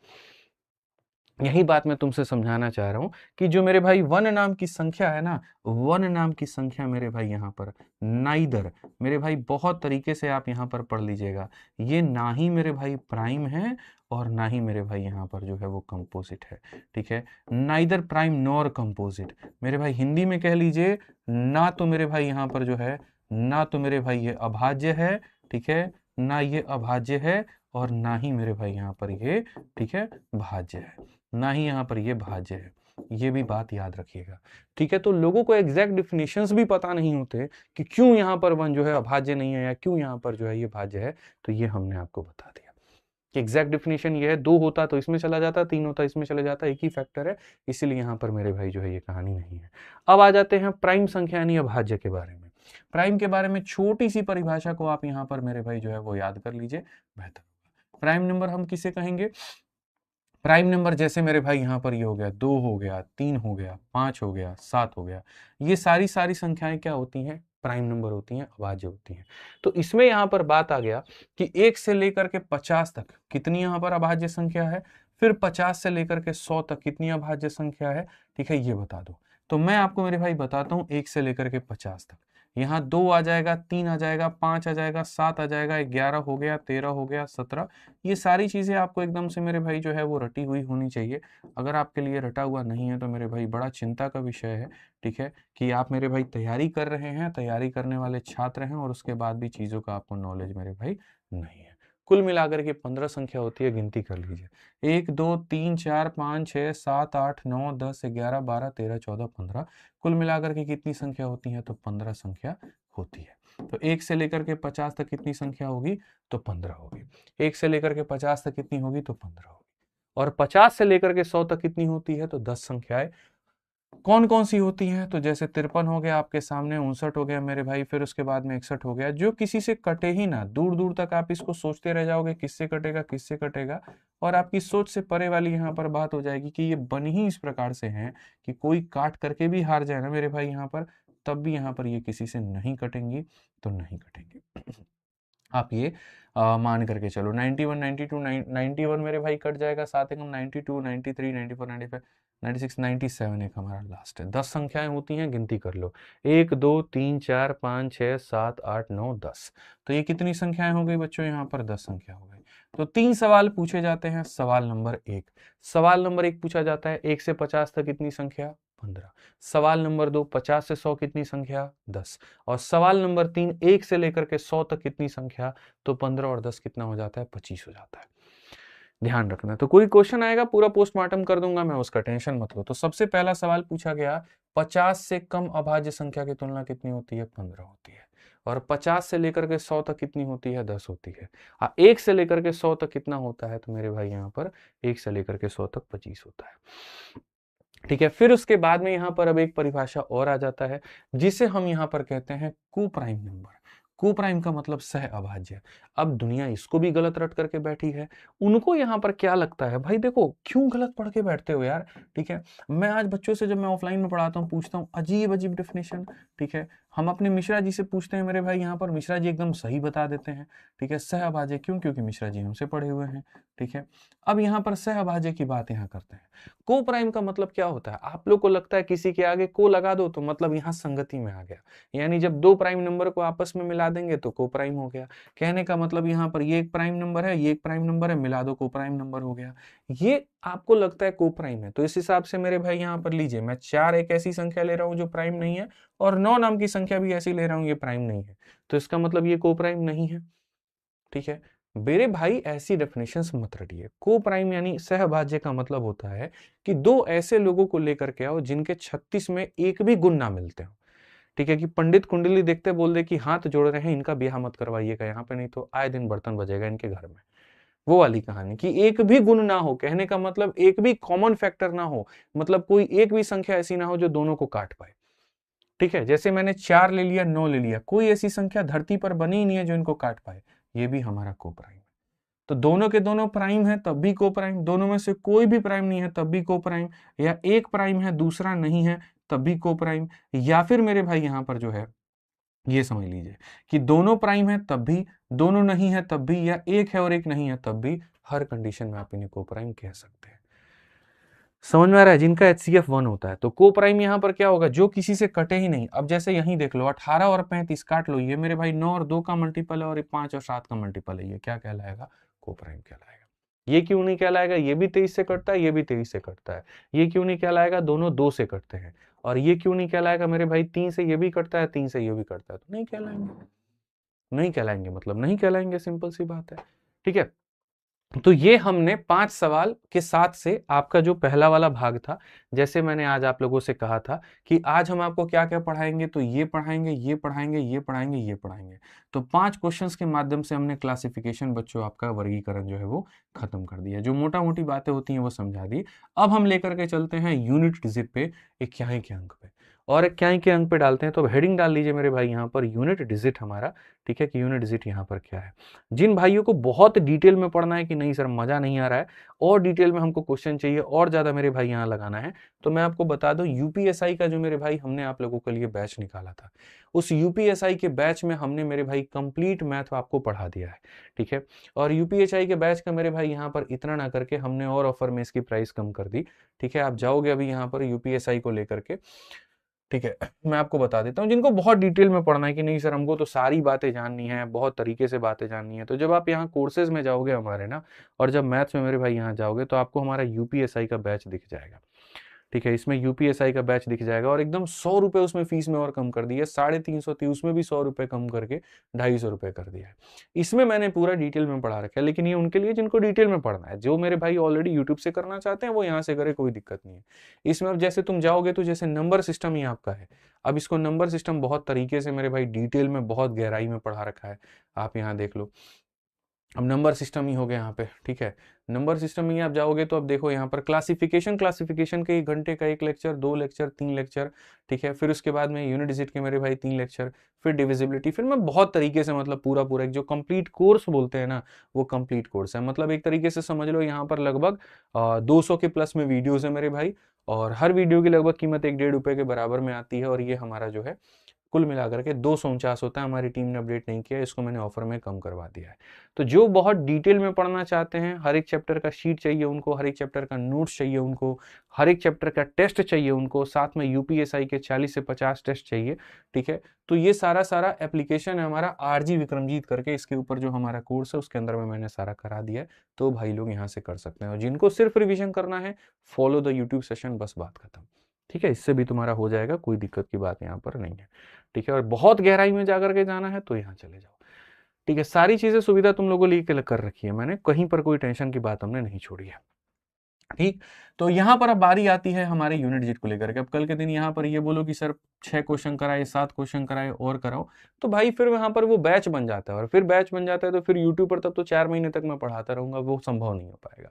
A: यही बात मैं तुमसे समझाना चाह रहा हूं कि जो मेरे भाई 1 नाम की संख्या है ना, 1 नाम की संख्या मेरे भाई यहाँ पर नाइदर, मेरे भाई बहुत तरीके से आप यहाँ पर पढ़ लीजिएगा, ये ना ही मेरे भाई प्राइम है और ना ही मेरे भाई यहाँ पर जो है वो कंपोजिट है। ठीक है, नाइदर प्राइम नॉर कंपोजिट, मेरे भाई हिंदी में कह लीजिए, ना तो मेरे भाई यहाँ पर जो है, ना तो मेरे भाई ये अभाज्य है, ठीक है, ना ये अभाज्य है, और ना ही मेरे भाई यहाँ पर ये, ठीक है, भाज्य है, ना ही यहाँ पर ये भाज्य है। ये भी बात याद रखिएगा। ठीक है, तो लोगों को एग्जैक्ट डिफिनेशंस भी पता नहीं होते कि क्यों यहाँ पर 1 जो है अभाज्य नहीं है या क्यों यहाँ पर जो है ये भाज्य है, तो ये हमने आपको बता दिया कि एग्जैक्ट डिफिनेशन ये है, 2 होता तो इसमें चला जाता, 3 होता इसमें चला जाता, एक ही फैक्टर है, इसीलिए यहाँ पर मेरे भाई जो है ये कहानी नहीं है। अब आ जाते हैं प्राइम संख्या यानी अभाज्य के बारे में। प्राइम के बारे में छोटी सी परिभाषा को आप यहाँ पर मेरे भाई जो है वो याद कर लीजिए, बेहतर होगा। प्राइम नंबर हम किसे कहेंगे? प्राइम नंबर जैसे मेरे भाई यहाँ पर ये हो गया, 2 हो गया, 3 हो गया, 5 हो गया, 7 हो गया, ये सारी संख्याएं क्या होती हैं? प्राइम नंबर होती हैं, अभाज्य होती हैं। तो इसमें यहाँ पर बात आ गया कि 1 से लेकर के 50 तक कितनी यहाँ पर अभाज्य संख्या है, फिर 50 से लेकर के 100 तक कितनी अभाज्य संख्या है, ठीक है, ये बता दो। तो मैं आपको मेरे भाई बताता हूँ 1 से लेकर के 50 तक, यहाँ 2 आ जाएगा, 3 आ जाएगा, 5 आ जाएगा, 7 आ जाएगा, 11 हो गया, 13 हो गया, 17। ये सारी चीजें आपको एकदम से मेरे भाई जो है वो रटी हुई होनी चाहिए। अगर आपके लिए रटा हुआ नहीं है तो मेरे भाई बड़ा चिंता का विषय है, ठीक है, कि आप मेरे भाई तैयारी कर रहे हैं, तैयारी करने वाले छात्र हैं, और उसके बाद भी चीजों का आपको नॉलेज मेरे भाई नहीं है। कुल मिलाकर के 15 संख्या होती है, गिनती कर लीजिए, 1 2 3 4 5 6 7 8 9 10 11 12 13 14 15, कुल मिलाकर के कितनी संख्या होती है? तो 15 संख्या होती है। तो 1 से लेकर के 50 तक कितनी संख्या होगी? तो 15 होगी। 1 से लेकर के 50 तक कितनी होगी? तो 15 होगी। और 50 से लेकर के 100 तक कितनी होती है? तो 10 संख्याएं। कौन कौन सी होती हैं? तो जैसे 53 हो गया आपके सामने, 59 हो गया मेरे भाई, फिर उसके बाद में 61 हो गया, जो किसी से कटे ही ना, दूर दूर तक आप इसको सोचते रह जाओगे किससे कटेगा, किससे कटेगा, और आपकी सोच से परे वाली यहाँ पर बात हो जाएगी कि ये बनी ही इस प्रकार से हैं कि कोई काट करके भी हार जाए ना मेरे भाई यहाँ पर, तब भी यहाँ पर ये किसी से नहीं कटेंगी, तो नहीं कटेंगे। आप ये मान करके चलो। 91 92 91 मेरे भाई कट जाएगा, साथ एकम 92 93 94 95 96 97 एक हमारा लास्ट है। 10 संख्याएं होती हैं, गिनती कर लो, 1 2 3 4 5 6 7 8 9 10। तो ये कितनी संख्याएं हो गई बच्चों? यहाँ पर 10 संख्या हो गई। तो 3 सवाल पूछे जाते हैं। सवाल नंबर 1, सवाल नंबर 1 पूछा जाता है 1 से 50 तक कितनी संख्या? 15। सवाल नंबर 2, 50 से 100 कितनी संख्या? 10। और सवाल नंबर 3, 1 से लेकर के 100 तक कितनी संख्या? तो 15 और 10 कितना हो जाता है? 25 हो जाता है। ध्यान रखना। तो कोई क्वेश्चन आएगा पूरा पोस्टमार्टम कर दूंगा मैं, उसका टेंशन मत लो। तो सबसे पहला सवाल पूछा गया, 50 से कम अभाज्य संख्या की तुलना कितनी होती है? 15 होती है। और 50 से लेकर के 100 तक कितनी होती है? 10 होती है। 1 से लेकर के 100 तक कितना होता है? तो मेरे भाई यहाँ पर 1 से लेकर के 100 तक 25 होता है। ठीक है, फिर उसके बाद में यहाँ पर अब एक परिभाषा और आ जाता है, जिसे हम यहाँ पर कहते हैं कोप्राइम नंबर। कोप्राइम का मतलब सह अभाज्य। अब दुनिया इसको भी गलत रट करके बैठी है। उनको यहाँ पर क्या लगता है, भाई देखो क्यों गलत पढ़ के बैठते हो यार। ठीक है, मैं आज बच्चों से जब मैं ऑफलाइन में पढ़ाता हूँ पूछता हूँ अजीब अजीब डेफिनेशन। ठीक है, हम अपने मिश्रा जी से पूछते हैं मेरे भाई, यहाँ पर मिश्रा जी एकदम सही बता देते हैं। ठीक है, सह अभाज्य क्यों? क्योंकि मिश्रा जी हमसे पढ़े हुए हैं। ठीक है, अब यहाँ पर सह अभाज्य की बात यहाँ करते हैं। को प्राइम का मतलब क्या होता है? आप लोग को लगता है किसी के आगे को लगा दो तो मतलब यहाँ संगति में आ गया, यानी जब दो प्राइम नंबर को आपस में मिला देंगे तो को प्राइम हो गया। कहने का मतलब यहाँ पर ये एक प्राइम नंबर है, ये एक प्राइम नंबर है, मिला दो को प्राइम नंबर हो गया। ये आपको लगता है को प्राइम है, तो इस हिसाब से मेरे भाई यहाँ पर लीजिए, मैं 4 एक ऐसी संख्या ले रहा हूँ जो प्राइम नहीं है, और 9 नाम की संख्या भी ऐसी ले रहा हूँ ये प्राइम नहीं है, तो इसका मतलब ये को प्राइम नहीं है। ठीक है, मेरे भाई ऐसी डेफिनेशंस मत रटिए। को प्राइम यानी सहभाज्य का मतलब होता है कि दो ऐसे लोगों को लेकर के आओ जिनके 36 में एक भी गुण ना मिलते हो। ठीक है, कि पंडित कुंडली देखते बोल दे कि हाथ जोड़ रहे हैं, इनका ब्याह मत करवाइएगा यहाँ पे, नहीं तो आए दिन बर्तन बजेगा इनके घर में। वो वाली कहानी कि एक भी गुण ना हो, कहने का मतलब एक भी कॉमन फैक्टर ना हो, मतलब कोई एक भी संख्या ऐसी ना हो जो दोनों को काट पाए। ठीक है, जैसे मैंने 4 ले लिया, 9 ले लिया, कोई ऐसी संख्या धरती पर बनी ही नहीं है जो इनको काट पाए, ये भी हमारा को प्राइम है। तो दोनों के दोनों प्राइम है तब भी को प्राइम, दोनों में से कोई भी प्राइम नहीं है तब भी को प्राइम, या एक प्राइम है दूसरा नहीं है तब भी को प्राइम, या फिर मेरे भाई यहां पर जो है ये समझ लीजिए कि दोनों प्राइम है तब भी, दोनों नहीं है तब भी, या एक है और एक नहीं है तब भी, हर कंडीशन में आप इन्हें को प्राइम कह सकते हैं। समझ में आ रहा है? जिनका HCF 1 होता है। तो को प्राइम यहां पर क्या होगा, जो किसी से कटे ही नहीं। अब जैसे यहीं देख लो 18 और 35 काट लो, ये मेरे भाई 9 और 2 का मल्टीपल है और ये 5 और 7 का मल्टीपल है, ये क्या कहलाएगा? को प्राइम कहलाएगा। ये क्यों नहीं कहलाएगा? ये भी 23 से कटता है, ये भी 23 से कटता है। ये क्यों नहीं कहलाएगा? दोनों 2 से कटते हैं। और ये क्यों नहीं कहलाएगा मेरे भाई? 3 से ये भी कटता है, 3 से ये भी कटता है, तो नहीं कहलाएंगे। नहीं कहलाएंगे मतलब नहीं कहलाएंगे, सिंपल सी बात है। ठीक है, तो ये हमने 5 सवाल के साथ से आपका जो पहला वाला भाग था, जैसे मैंने आज आप लोगों से कहा था कि आज हम आपको क्या क्या पढ़ाएंगे, तो ये पढ़ाएंगे, ये पढ़ाएंगे, ये पढ़ाएंगे, ये पढ़ाएंगे। तो 5 क्वेश्चंस के माध्यम से हमने क्लासिफिकेशन, बच्चों आपका वर्गीकरण जो है वो खत्म कर दिया, जो मोटा मोटी बातें होती हैं वो समझा दी। अब हम लेकर के चलते हैं यूनिट डिजिट पे, इक्याई के अंक पे, और इक्याई के अंक पे डालते हैं। तो हेडिंग डाल लीजिए मेरे भाई यहाँ पर यूनिट डिजिट हमारा। ठीक है, कि यूनिट डिजिट यहाँ पर क्या है। जिन भाइयों को बहुत डिटेल में पढ़ना है कि नहीं सर मजा नहीं आ रहा है और डिटेल में हमको क्वेश्चन चाहिए और ज्यादा मेरे भाई यहाँ लगाना है, तो मैं आपको बता दूं यूपीएसआई का जो मेरे भाई हमने आप लोगों के लिए बैच निकाला था, उस यूपीएसआई के बैच में हमने मेरे भाई कंप्लीट मैथ आपको पढ़ा दिया है। ठीक है, और यूपीएसआई के बैच का मेरे भाई यहाँ पर इतना ना करके हमने और ऑफर में इसकी प्राइस कम कर दी। ठीक है, आप जाओगे अभी यहाँ पर यूपीएसआई को लेकर के। ठीक है, मैं आपको बता देता हूँ जिनको बहुत डिटेल में पढ़ना है कि नहीं सर हमको तो सारी बातें जाननी है, बहुत तरीके से बातें जाननी है, तो जब आप यहाँ कोर्सेज में जाओगे हमारे ना, और जब मैथ्स में मेरे भाई यहाँ जाओगे तो आपको हमारा यूपीएसआई का बैच दिख जाएगा। ठीक है, इसमें यूपीएसआई का बैच दिख जाएगा और एकदम 100 रुपए उसमें फीस में और कम कर दिया, 350 थी उसमें भी 100 रुपए कम करके 250 रुपए कर दिया है। इसमें मैंने पूरा डिटेल में पढ़ा रखा है, लेकिन ये उनके लिए जिनको डिटेल में पढ़ना है, जो मेरे भाई ऑलरेडी यूट्यूब से करना चाहते हैं वो यहाँ से करे, कोई दिक्कत नहीं है। इसमें अब जैसे तुम जाओगे तो जैसे नंबर सिस्टम ही आपका है, अब इसको नंबर सिस्टम बहुत तरीके से मेरे भाई डिटेल में बहुत गहराई में पढ़ा रखा है, आप यहाँ देख लो। अब नंबर सिस्टम ही हो गया यहाँ पे। ठीक है, नंबर सिस्टम में आप जाओगे तो अब देखो यहाँ पर क्लासिफिकेशन के 1 घंटे का 1 लेक्चर, 2 लेक्चर, 3 लेक्चर। ठीक है, फिर उसके बाद में यूनिट डिजिट के मेरे भाई 3 लेक्चर, फिर डिविजिबिलिटी, फिर मैं बहुत तरीके से मतलब पूरा पूरा एक जो कंप्लीट कोर्स बोलते हैं ना, वो कंप्लीट कोर्स है। मतलब एक तरीके से समझ लो यहाँ पर लगभग 200 के प्लस में वीडियोज है मेरे भाई, और हर वीडियो की लगभग कीमत 1-1.5 रुपए के बराबर में आती है, और ये हमारा जो है कुल मिलाकर के 249 होता है। हमारी टीम ने अपडेट नहीं किया, इसको मैंने ऑफर में कम करवा दिया है। तो जो बहुत डिटेल में पढ़ना चाहते हैं, हर एक चैप्टर का शीट चाहिए उनको, हर एक चैप्टर का नोट्स चाहिए उनको, हर एक चैप्टर का टेस्ट चाहिए उनको, साथ में यूपीएसआई के 40 से 50 टेस्ट चाहिए। ठीक है, तो ये सारा एप्लीकेशन है हमारा आरजी विक्रमजीत करके, इसके ऊपर जो हमारा कोर्स है उसके अंदर में मैंने सारा करा दिया है, तो भाई लोग यहाँ से कर सकते हैं। और जिनको सिर्फ रिविजन करना है, फॉलो द यूट्यूब सेशन, बस बात खत्म। ठीक है, इससे भी तुम्हारा हो जाएगा, कोई दिक्कत की बात यहाँ पर नहीं है। ठीक है, और बहुत गहराई में जाकर के जाना है तो यहाँ चले जाओ। ठीक है, सारी चीजें सुविधा तुम लोगों लिए कर रखी है मैंने, कहीं पर कोई टेंशन की बात हमने नहीं छोड़ी है। ठीक, तो यहां पर अब बारी आती है हमारे यूनिट जिट को लेकर के। अब कल के दिन यहां पर ये बोलो कि सर 6 क्वेश्चन कराए, 7 क्वेश्चन कराए और कराओ, तो भाई फिर वहां पर वो बैच बन जाता है, और फिर बैच बन जाता है तो फिर यूट्यूब पर तब तो 4 महीने तक मैं पढ़ाता रहूंगा, वो संभव नहीं हो पाएगा।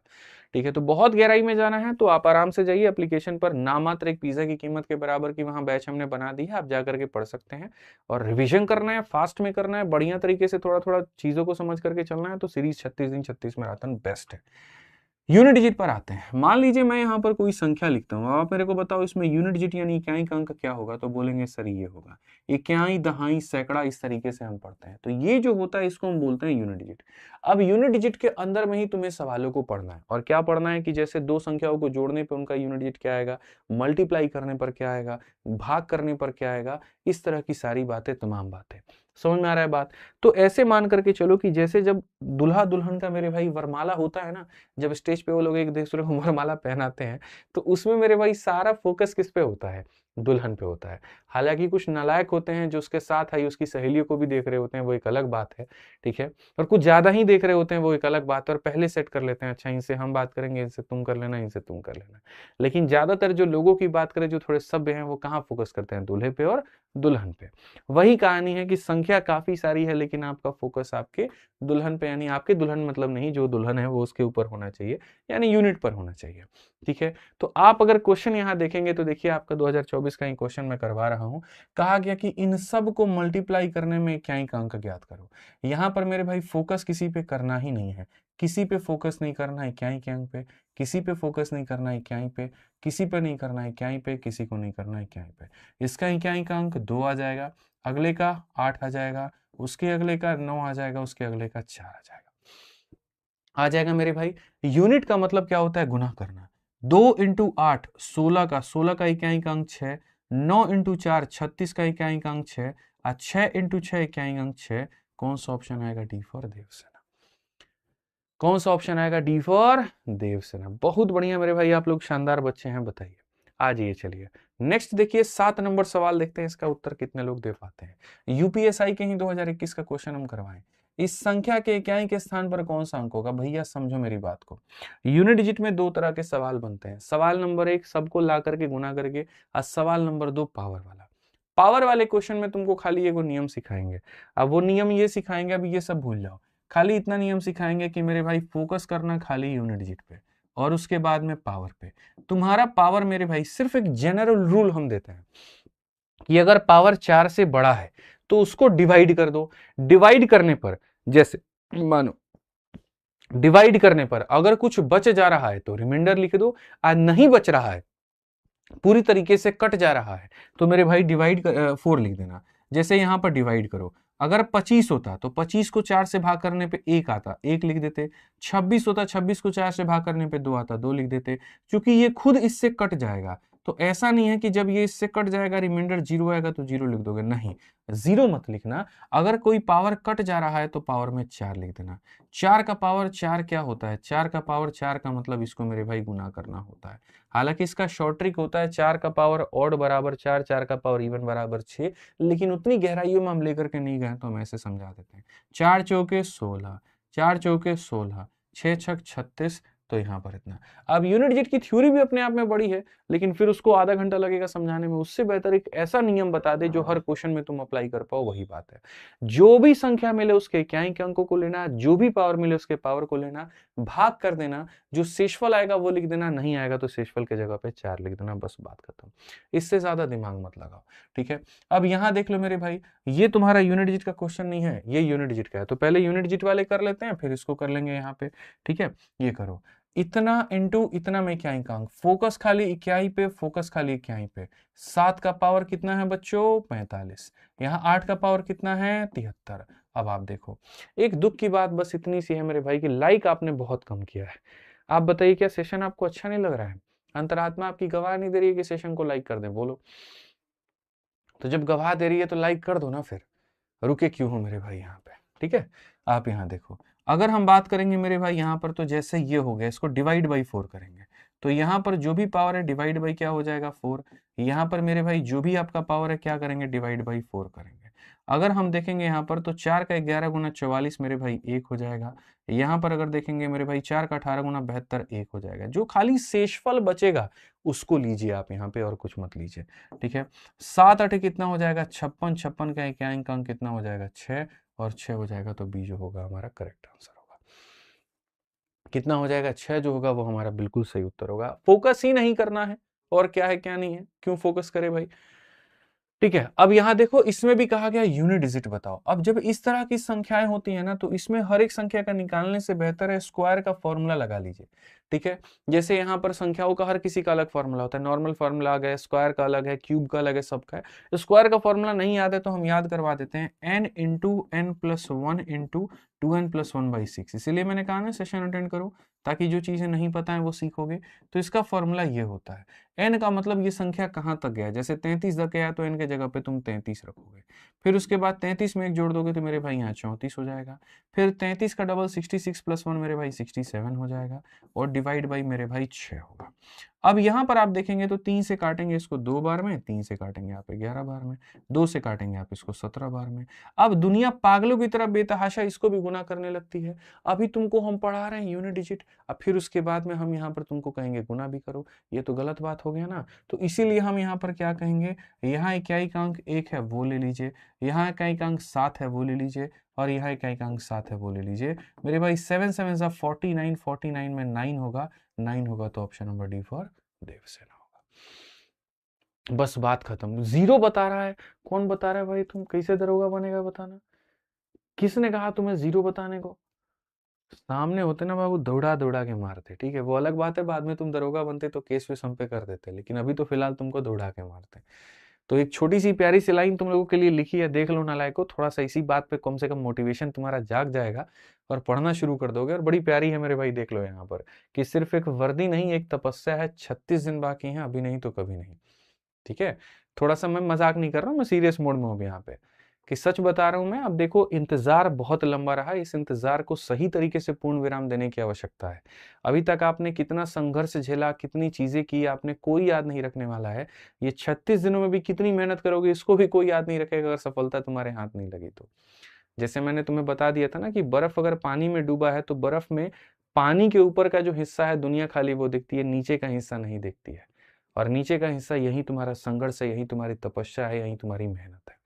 A: ठीक है, तो बहुत गहराई में जाना है तो आप आराम से जाइए एप्लीकेशन पर, नामात्र एक पिज्जा की कीमत के बराबर की वहां बैच हमने बना दी है, आप जाकर के पढ़ सकते हैं। और रिविजन करना है, फास्ट में करना है, बढ़िया तरीके से थोड़ा थोड़ा चीजों को समझ करके चलना है, तो सीरीज 36 दिन 36 मैराथन बेस्ट है। यूनिट डिजिट पर आते हैं। मान लीजिए मैं यहाँ पर कोई संख्या लिखता हूँ, आप मेरे को बताओ इसमें यूनिट डिजिट यानी इकाई का अंक क्या होगा, तो बोलेंगे सर ये होगा। इकाई, दहाई, सैकड़ा, इस तरीके से हम पढ़ते हैं, तो ये जो होता है इसको हम बोलते हैं यूनिट डिजिट। अब यूनिट डिजिट के अंदर में ही तुम्हें सवालों को पढ़ना है, और क्या पढ़ना है कि जैसे दो संख्याओं को जोड़ने पर उनका यूनिट डिजिट क्या आएगा, मल्टीप्लाई करने पर क्या आएगा, भाग करने पर क्या आएगा, इस तरह की सारी बातें, तमाम बातें। समझ में आ रहा है बात? तो ऐसे मान करके चलो कि जैसे जब दुल्हा दुल्हन का मेरे भाई वरमाला होता है ना, जब स्टेज पे वो लोग एक दूसरे को वरमाला पहनाते हैं, तो उसमें मेरे भाई सारा फोकस किस पे होता है, दुल्हन पे होता है। हालांकि कुछ नालायक होते हैं जो उसके साथ आई उसकी सहेलियों को भी देख रहे होते हैं, वो एक अलग बात है। ठीक है, और कुछ ज्यादा ही देख रहे होते हैं, वो एक अलग बात है, और पहले सेट कर लेते हैं, अच्छा इनसे हम बात करेंगे, इनसे तुम कर लेना, इनसे तुम कर लेना। लेकिन ज्यादातर जो लोगों की बात करें जो थोड़े सभ्य हैं, वो कहाँ फोकस करते हैं, दूल्हे पे और दुल्हन पे। वही कहानी है कि संख्या काफी सारी है, लेकिन आपका फोकस आपके दुल्हन पे, यानी आपके दुल्हन मतलब नहीं, जो दुल्हन है वो उसके ऊपर होना चाहिए, यानी यूनिट पर होना चाहिए। ठीक है, तो आप अगर क्वेश्चन यहां देखेंगे तो देखिए आपका 2024 का ही क्वेश्चन मैं करवा रहा हूं। कहा गया कि इन सब को मल्टीप्लाई करने में इकाई का अंक ज्ञात करो। यहां पर मेरे भाई फोकस किसी पे करना ही नहीं है, किसी पे फोकस नहीं करना इकाई के अंक पे, किसी पे फोकस नहीं करना इकाई पे, किसी पे नहीं करना इकाई पे, किसी को नहीं करना इकाई पे। इसका इकाई का अंक 2 आ जाएगा, अगले का 8 आ जाएगा, उसके अगले का 9 आ जाएगा, उसके अगले का 4 आ जाएगा। आ जाएगा मेरे भाई। यूनिट का मतलब क्या होता है, गुना करना। 2 इंटू 8 16 का, 16 का इकाई का अंक 6, 9 इंटू 4 36 का इकाई का अंक 6, और 6 इंटू 6 इकाई अंक 6। कौन सा ऑप्शन आएगा, डी फॉर देवसेना। कौन सा ऑप्शन आएगा, डी फॉर देवसेना। बहुत बढ़िया मेरे भाई, आप लोग शानदार बच्चे हैं, बताइए। आ जाइए, चलिए नेक्स्ट देखिए 7 नंबर सवाल देखते हैं, इसका उत्तर कितने लोग दे पाते हैं। यूपीएसआई के ही 2021 का क्वेश्चन हम करवाएं। इस संख्या के इकाई के स्थान पर कौन सा अंक होगा, भैया समझो मेरी बात को। यूनिट डिजिट में दो तरह के सवाल बनते हैं, सवाल नंबर 1 सबको ला करके गुना करके, और सवाल नंबर 2 पावर वाला। पावर वाले क्वेश्चन में तुमको खाली एगो नियम सिखाएंगे। अब वो नियम ये सिखाएंगे, अब ये सब भूल जाओ, खाली इतना नियम सिखाएंगे कि मेरे भाई फोकस करना खाली यूनिट डिजिट पे, और उसके बाद में पावर पे। तुम्हारा पावर मेरे भाई सिर्फ एक जनरल रूल हम देते हैं कि अगर पावर 4 से बड़ा है तो उसको डिवाइड कर दो। डिवाइड करने पर, जैसे मानो डिवाइड करने पर अगर कुछ बच जा रहा है तो रिमाइंडर लिख दो, और नहीं बच रहा है, पूरी तरीके से कट जा रहा है, तो मेरे भाई डिवाइड 4 लिख देना। जैसे यहां पर डिवाइड करो, अगर 25 होता तो 25 को 4 से भाग करने पे 1 आता, 1 लिख देते। 26 होता, 26 को 4 से भाग करने पे 2 आता, 2 लिख देते। क्योंकि ये खुद इससे कट जाएगा, तो ऐसा नहीं है कि जब ये इससे कट जाएगा रिमाइंडर 0 आएगा तो 0 लिख दोगे, नहीं, 0 मत लिखना। अगर कोई पावर कट जा रहा है तो पावर में 4 लिख देना। 4 का पावर 4 क्या होता है, 4 का पावर 4 का मतलब इसको मेरे भाई गुना करना होता है। हालांकि इसका शॉर्ट ट्रिक होता है 4 का पावर ऑड बराबर 4, 4 का पावर इवन बराबर 6, लेकिन उतनी गहराइयों में हम लेकर के नहीं गए, तो हम ऐसे समझा देते हैं। 4 चौके 16, 4 चौके 16, 6 छक 36, तो यहाँ पर इतना। अब यूनिट डिजिट की थ्योरी भी अपने आप में बड़ी है, लेकिन फिर उसको आधा घंटा लगेगा समझाने में, उससे बेहतर एक ऐसा नियम बता दे जो हर क्वेश्चन में तुम अप्लाई कर पाओ, वही बात है। जो भी संख्या मिले उसके इकाई के अंकों को लेना, जो भी पावर मिले उसके पावर को लेना, भाग कर देना, जो शेषफल आएगा वो लिख देना, नहीं आएगा तो शेषफल के जगह पे 4 लिख देना, बस बात खत्म। इससे ज्यादा दिमाग मत लगाओ, ठीक है। अब यहां देख लो मेरे भाई, ये तुम्हारा यूनिट डिजिट का क्वेश्चन नहीं है, ये यूनिट डिजिट का है, तो पहले यूनिट डिजिट वाले कर लेते हैं, फिर इसको कर लेंगे यहाँ पे। ठीक है, ये करो, इतना इंटू इतना में इकाई का अंक, फोकस खाली इकाई पे, फोकस खाली इकाई पे। 7 का पावर कितना है बच्चों, 45। यहाँ 8 का पावर कितना है, 73। अब आप देखो, एक दुख की बात बस इतनी सी है मेरे भाई कि लाइक आपने बहुत कम किया है। आप बताइए क्या सेशन आपको अच्छा नहीं लग रहा है? अंतरात्मा आपकी गवाह नहीं दे रही है कि सेशन को लाइक कर दें, बोलो। तो जब गवाह दे रही है तो लाइक कर दो ना, फिर रुके क्यों हो मेरे भाई यहाँ पे। ठीक है, आप यहाँ देखो, अगर हम बात करेंगे मेरे भाई यहाँ पर, तो जैसे ये हो गया, इसको डिवाइड बाई 4 करेंगे, तो यहाँ पर जो भी पावर है डिवाइड बाई क्या हो जाएगा 4। यहाँ पर मेरे भाई जो भी आपका पावर है क्या करेंगे डिवाइड बाई 4 करेंगे। अगर हम देखेंगे यहाँ पर तो 4 का 11 गुना 44 मेरे भाई 1 हो जाएगा। यहाँ पर अगर देखेंगे मेरे भाई 4 का 18 गुना 72 1 हो जाएगा। जो खाली शेषफल बचेगा उसको लीजिए आप यहाँ पे और कुछ मत लीजिए, ठीक है। 7 8 कितना हो जाएगा 56, 56 का इक्याइक अंक कितना हो जाएगा 6 और 6 हो जाएगा तो बी जो होगा हमारा करेक्ट आंसर होगा। कितना हो जाएगा 6 जो होगा वो हमारा बिल्कुल सही उत्तर होगा। फोकस ही नहीं करना है और क्या है क्या नहीं है, क्यों फोकस करे भाई, ठीक है। अब यहां देखो इसमें भी कहा गया यूनिट डिजिट बताओ। अब जब इस तरह की संख्याएं होती है ना तो इसमें हर एक संख्या का निकालने से बेहतर है स्क्वायर का फॉर्मूला लगा लीजिए, ठीक है। जैसे यहाँ पर संख्याओं का हर किसी का अलग फॉर्मूला होता है, नॉर्मल फॉर्मूला अलग है, स्क्वायर का अलग है, क्यूब का अलग है, सबका है। तो स्क्वायर का फॉर्मूला नहीं याद है तो हम याद करवा देते हैं, n into n plus one into 2n+1/6। इसीलिए मैंने कहा ना सेशन अटेंड करो ताकि जो चीजें नहीं पता है वो सीखोगे। तो इसका फॉर्मूला ये होता है, n का मतलब ये संख्या कहां तक गया, जैसे 33 तक गया तो n के जगह पे तुम 33 रखोगे। फिर उसके बाद 33 में एक जोड़ दोगे तो मेरे भाई यहाँ 34 हो जाएगा। फिर 33 का डबल 66 + 1 मेरे भाई 67 हो जाएगा और डिवाइड बाई मेरे भाई 6 होगा। अब यहां पर आप देखेंगे तो 3 से काटेंगे इसको 2 बार में, 3 से काटेंगे आप 11 बार में, 2 से काटेंगे आप इसको 17 बार में। अब दुनिया पागलों की तरह बेतहाशा इसको भी गुना करने लगती है। अभी तुमको हम पढ़ा रहे हैं यूनिट डिजिट, अब फिर उसके बाद में हम यहाँ पर तुमको कहेंगे गुना भी करो, ये तो गलत बात हो गया ना। तो इसीलिए हम यहाँ पर क्या कहेंगे, यहाँ इकाइक अंक 1 है वो ले लीजिए, यहाँ इकाइक अंक 7 है वो ले लीजिए और यहाँ इकाइक अंक 7 है वो ले लीजिए। मेरे भाई 7 7 ज़ा 49, 49 में 9 होगा, 9 होगा तो option number d for Devsena होगा। बस बात खत्म। जीरो बता रहा है, कौन बता रहा है भाई, तुम कैसे दरोगा बनेगा बताना, किसने कहा तुम्हें जीरो बताने को। सामने होते ना बाबू दौड़ा दौड़ा के मारते, ठीक है। वो अलग बात है बाद में तुम दरोगा बनते तो केस वेस हम पे कर देते, लेकिन अभी तो फिलहाल तुमको दौड़ा के मारते। तो एक छोटी सी प्यारी सी लाइन तुम लोगों के लिए लिखी है, देख लो नालायको, थोड़ा सा इसी बात पे कम से कम मोटिवेशन तुम्हारा जाग जाएगा और पढ़ना शुरू कर दोगे। और बड़ी प्यारी है मेरे भाई, देख लो यहाँ पर कि सिर्फ एक वर्दी नहीं एक तपस्या है, 36 दिन बाकी हैं, अभी नहीं तो कभी नहीं, ठीक है। थोड़ा सा मैं मजाक नहीं कर रहा हूँ, मैं सीरियस मोड में हूँ यहाँ पे कि सच बता रहा हूं मैं। अब देखो इंतजार बहुत लंबा रहा, इस इंतजार को सही तरीके से पूर्ण विराम देने की आवश्यकता है। अभी तक आपने कितना संघर्ष झेला, कितनी चीजें की, आपने कोई याद नहीं रखने वाला है। ये 36 दिनों में भी कितनी मेहनत करोगे इसको भी कोई याद नहीं रखेगा अगर सफलता तुम्हारे हाथ नहीं लगी तो। जैसे मैंने तुम्हें बता दिया था ना कि बर्फ अगर पानी में डूबा है तो बर्फ में पानी के ऊपर का जो हिस्सा है दुनिया खाली वो दिखती है, नीचे का हिस्सा नहीं दिखती है। और नीचे का हिस्सा यही तुम्हारा संघर्ष है, यही तुम्हारी तपस्या है, यही तुम्हारी मेहनत है।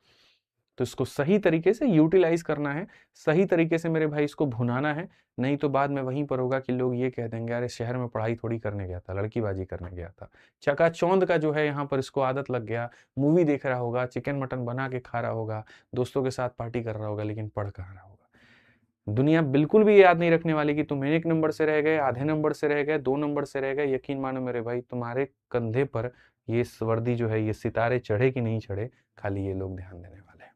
A: तो इसको सही तरीके से यूटिलाइज करना है, सही तरीके से मेरे भाई इसको भुनाना है। नहीं तो बाद में वहीं पर होगा कि लोग ये कह देंगे अरे शहर में पढ़ाई थोड़ी करने गया था, लड़कीबाजी करने गया था। चकाचौंध का जो है यहाँ पर इसको आदत लग गया, मूवी देख रहा होगा, चिकन मटन बना के खा रहा होगा, दोस्तों के साथ पार्टी कर रहा होगा, लेकिन पढ़ कहाँ रहा होगा। दुनिया बिल्कुल भी याद नहीं रखने वाली कि तुम 1 नंबर से रह गए, आधे नंबर से रह गए, 2 नंबर से रह गए। यकीन मानो मेरे भाई तुम्हारे कंधे पर ये वर्दी जो है, ये सितारे चढ़े कि नहीं चढ़े, खाली ये लोग ध्यान देने वाले हैं।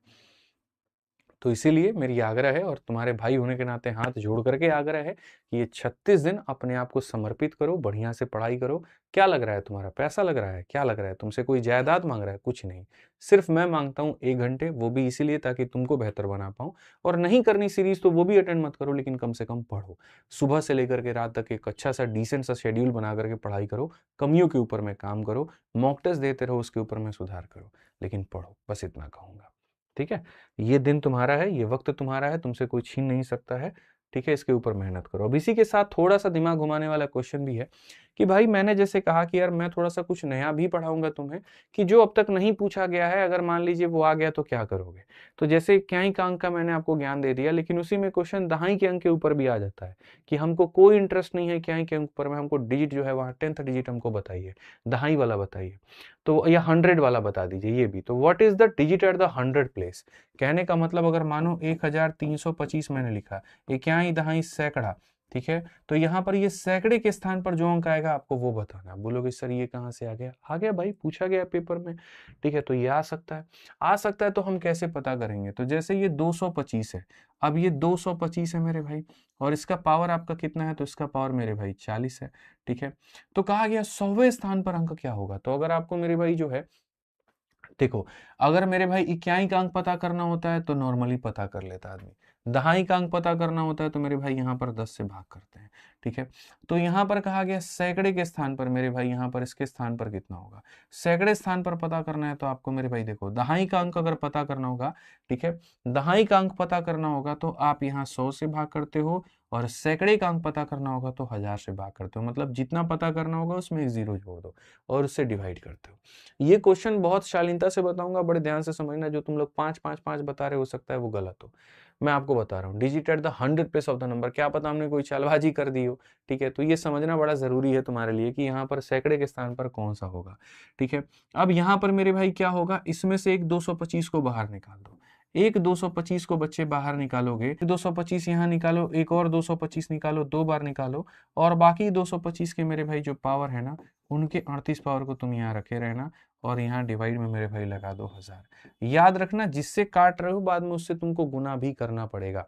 A: तो इसीलिए मेरी आग्रह है और तुम्हारे भाई होने के नाते हाथ जोड़ करके आग्रह है कि ये 36 दिन अपने आप को समर्पित करो, बढ़िया से पढ़ाई करो। क्या लग रहा है तुम्हारा, पैसा लग रहा है, क्या लग रहा है, तुमसे कोई जायदाद मांग रहा है, कुछ नहीं। सिर्फ मैं मांगता हूँ 1 घंटे, वो भी इसीलिए ताकि तुमको बेहतर बना पाऊँ। और नहीं करनी सीरीज तो वो भी अटेंड मत करो, लेकिन कम से कम पढ़ो। सुबह से लेकर के रात तक एक अच्छा सा डिसेंट सा शेड्यूल बना करके पढ़ाई करो, कमियों के ऊपर मैं काम करो, मॉक टेस्ट देते रहो, उसके ऊपर मैं सुधार करो, लेकिन पढ़ो, बस इतना कहूंगा, ठीक है। ये दिन तुम्हारा है, ये वक्त तुम्हारा है, तुमसे कोई छीन नहीं सकता है, ठीक है। इसके ऊपर मेहनत करो। अब इसी के साथ थोड़ा सा दिमाग घुमाने वाला क्वेश्चन भी है कि भाई मैंने जैसे कहा कि यार मैं थोड़ा सा कुछ नया भी पढ़ाऊंगा तुम्हें, कि जो अब तक नहीं पूछा गया है अगर मान लीजिए वो आ गया तो क्या करोगे। तो जैसे क्याई का अंक का मैंने आपको ज्ञान दे दिया, लेकिन उसी में क्वेश्चन दहाई के अंक के ऊपर भी आ जाता है कि हमको कोई इंटरेस्ट नहीं है क्याई के अंक पर, में हमको डिजिट जो है वहां 10th डिजिट हमको बताइए, दहाई वाला बताइए, तो या 100 वाला बता दीजिए ये भी। तो what is the digit at the 100 place. कहने का मतलब अगर मानो 1325 मैंने लिखा, इक्याई दहाई सैकड़ा, ठीक है। तो यहाँ पर ये सैकड़े के स्थान पर जो अंक आएगा आपको वो बताना। बोलोगे सर ये कहाँ से आ गया, आ गया भाई, पूछा गया पेपर में, ठीक है। तो ये आ सकता है, आ सकता है। तो हम कैसे पता करेंगे, तो जैसे ये 225 है, अब ये 225 है मेरे भाई, और इसका पावर आपका कितना है, तो इसका पावर मेरे भाई 40 है, ठीक है। तो कहा गया 100वें स्थान पर अंक क्या होगा। तो अगर आपको मेरे भाई जो है देखो, अगर मेरे भाई इक्याई का अंक पता करना होता है तो नॉर्मली पता कर लेता आदमी, दहाई का अंक पता करना होता है तो मेरे भाई यहाँ पर 10 से भाग करते हैं, ठीक है। तो यहाँ पर कहा गया सैकड़े के स्थान पर मेरे भाई यहाँ पर इसके स्थान पर कितना होगा, सैकड़े स्थान पर पता करना है तो आपको मेरे भाई देखो दहाई का अंक अगर पता करना होगा, ठीक है, दहाई का अंक पता करना होगा तो आप यहाँ 100 से भाग करते हो, और सैकड़े का अंक पता करना होगा तो 1000 से भाग करते हो, मतलब जितना पता करना होगा उसमें एक जीरो जोड़ दो और उससे डिवाइड करते हो। ये क्वेश्चन बहुत शालीनता से बताऊंगा, बड़े ध्यान से समझना। जो तुम लोग 5 5 5 बता रहे हो सकता है वो गलत हो, मैं आपको बता रहा हूँ। Digit at the 100 place of the number, क्या पता हमने कोई चालबाजी कर दी हो, ठीक है। तो ये समझना बड़ा जरूरी है तुम्हारे लिए कि यहाँ पर सैकड़े के स्थान पर कौन सा होगा, ठीक है। अब यहाँ पर मेरे भाई क्या होगा, इसमें से एक 225 को बाहर निकाल दो, एक 225 को बच्चे बाहर निकालोगे, 225 यहाँ निकालो, एक और 225 निकालो, 2 बार निकालो, और बाकी 225 के मेरे भाई जो पावर है ना, उनके 38 पावर को तुम यहाँ रखे रहना, और यहाँ डिवाइड में मेरे भाई लगा दो 1000। याद रखना जिससे काट रहे हो बाद में उससे तुमको गुना भी करना पड़ेगा,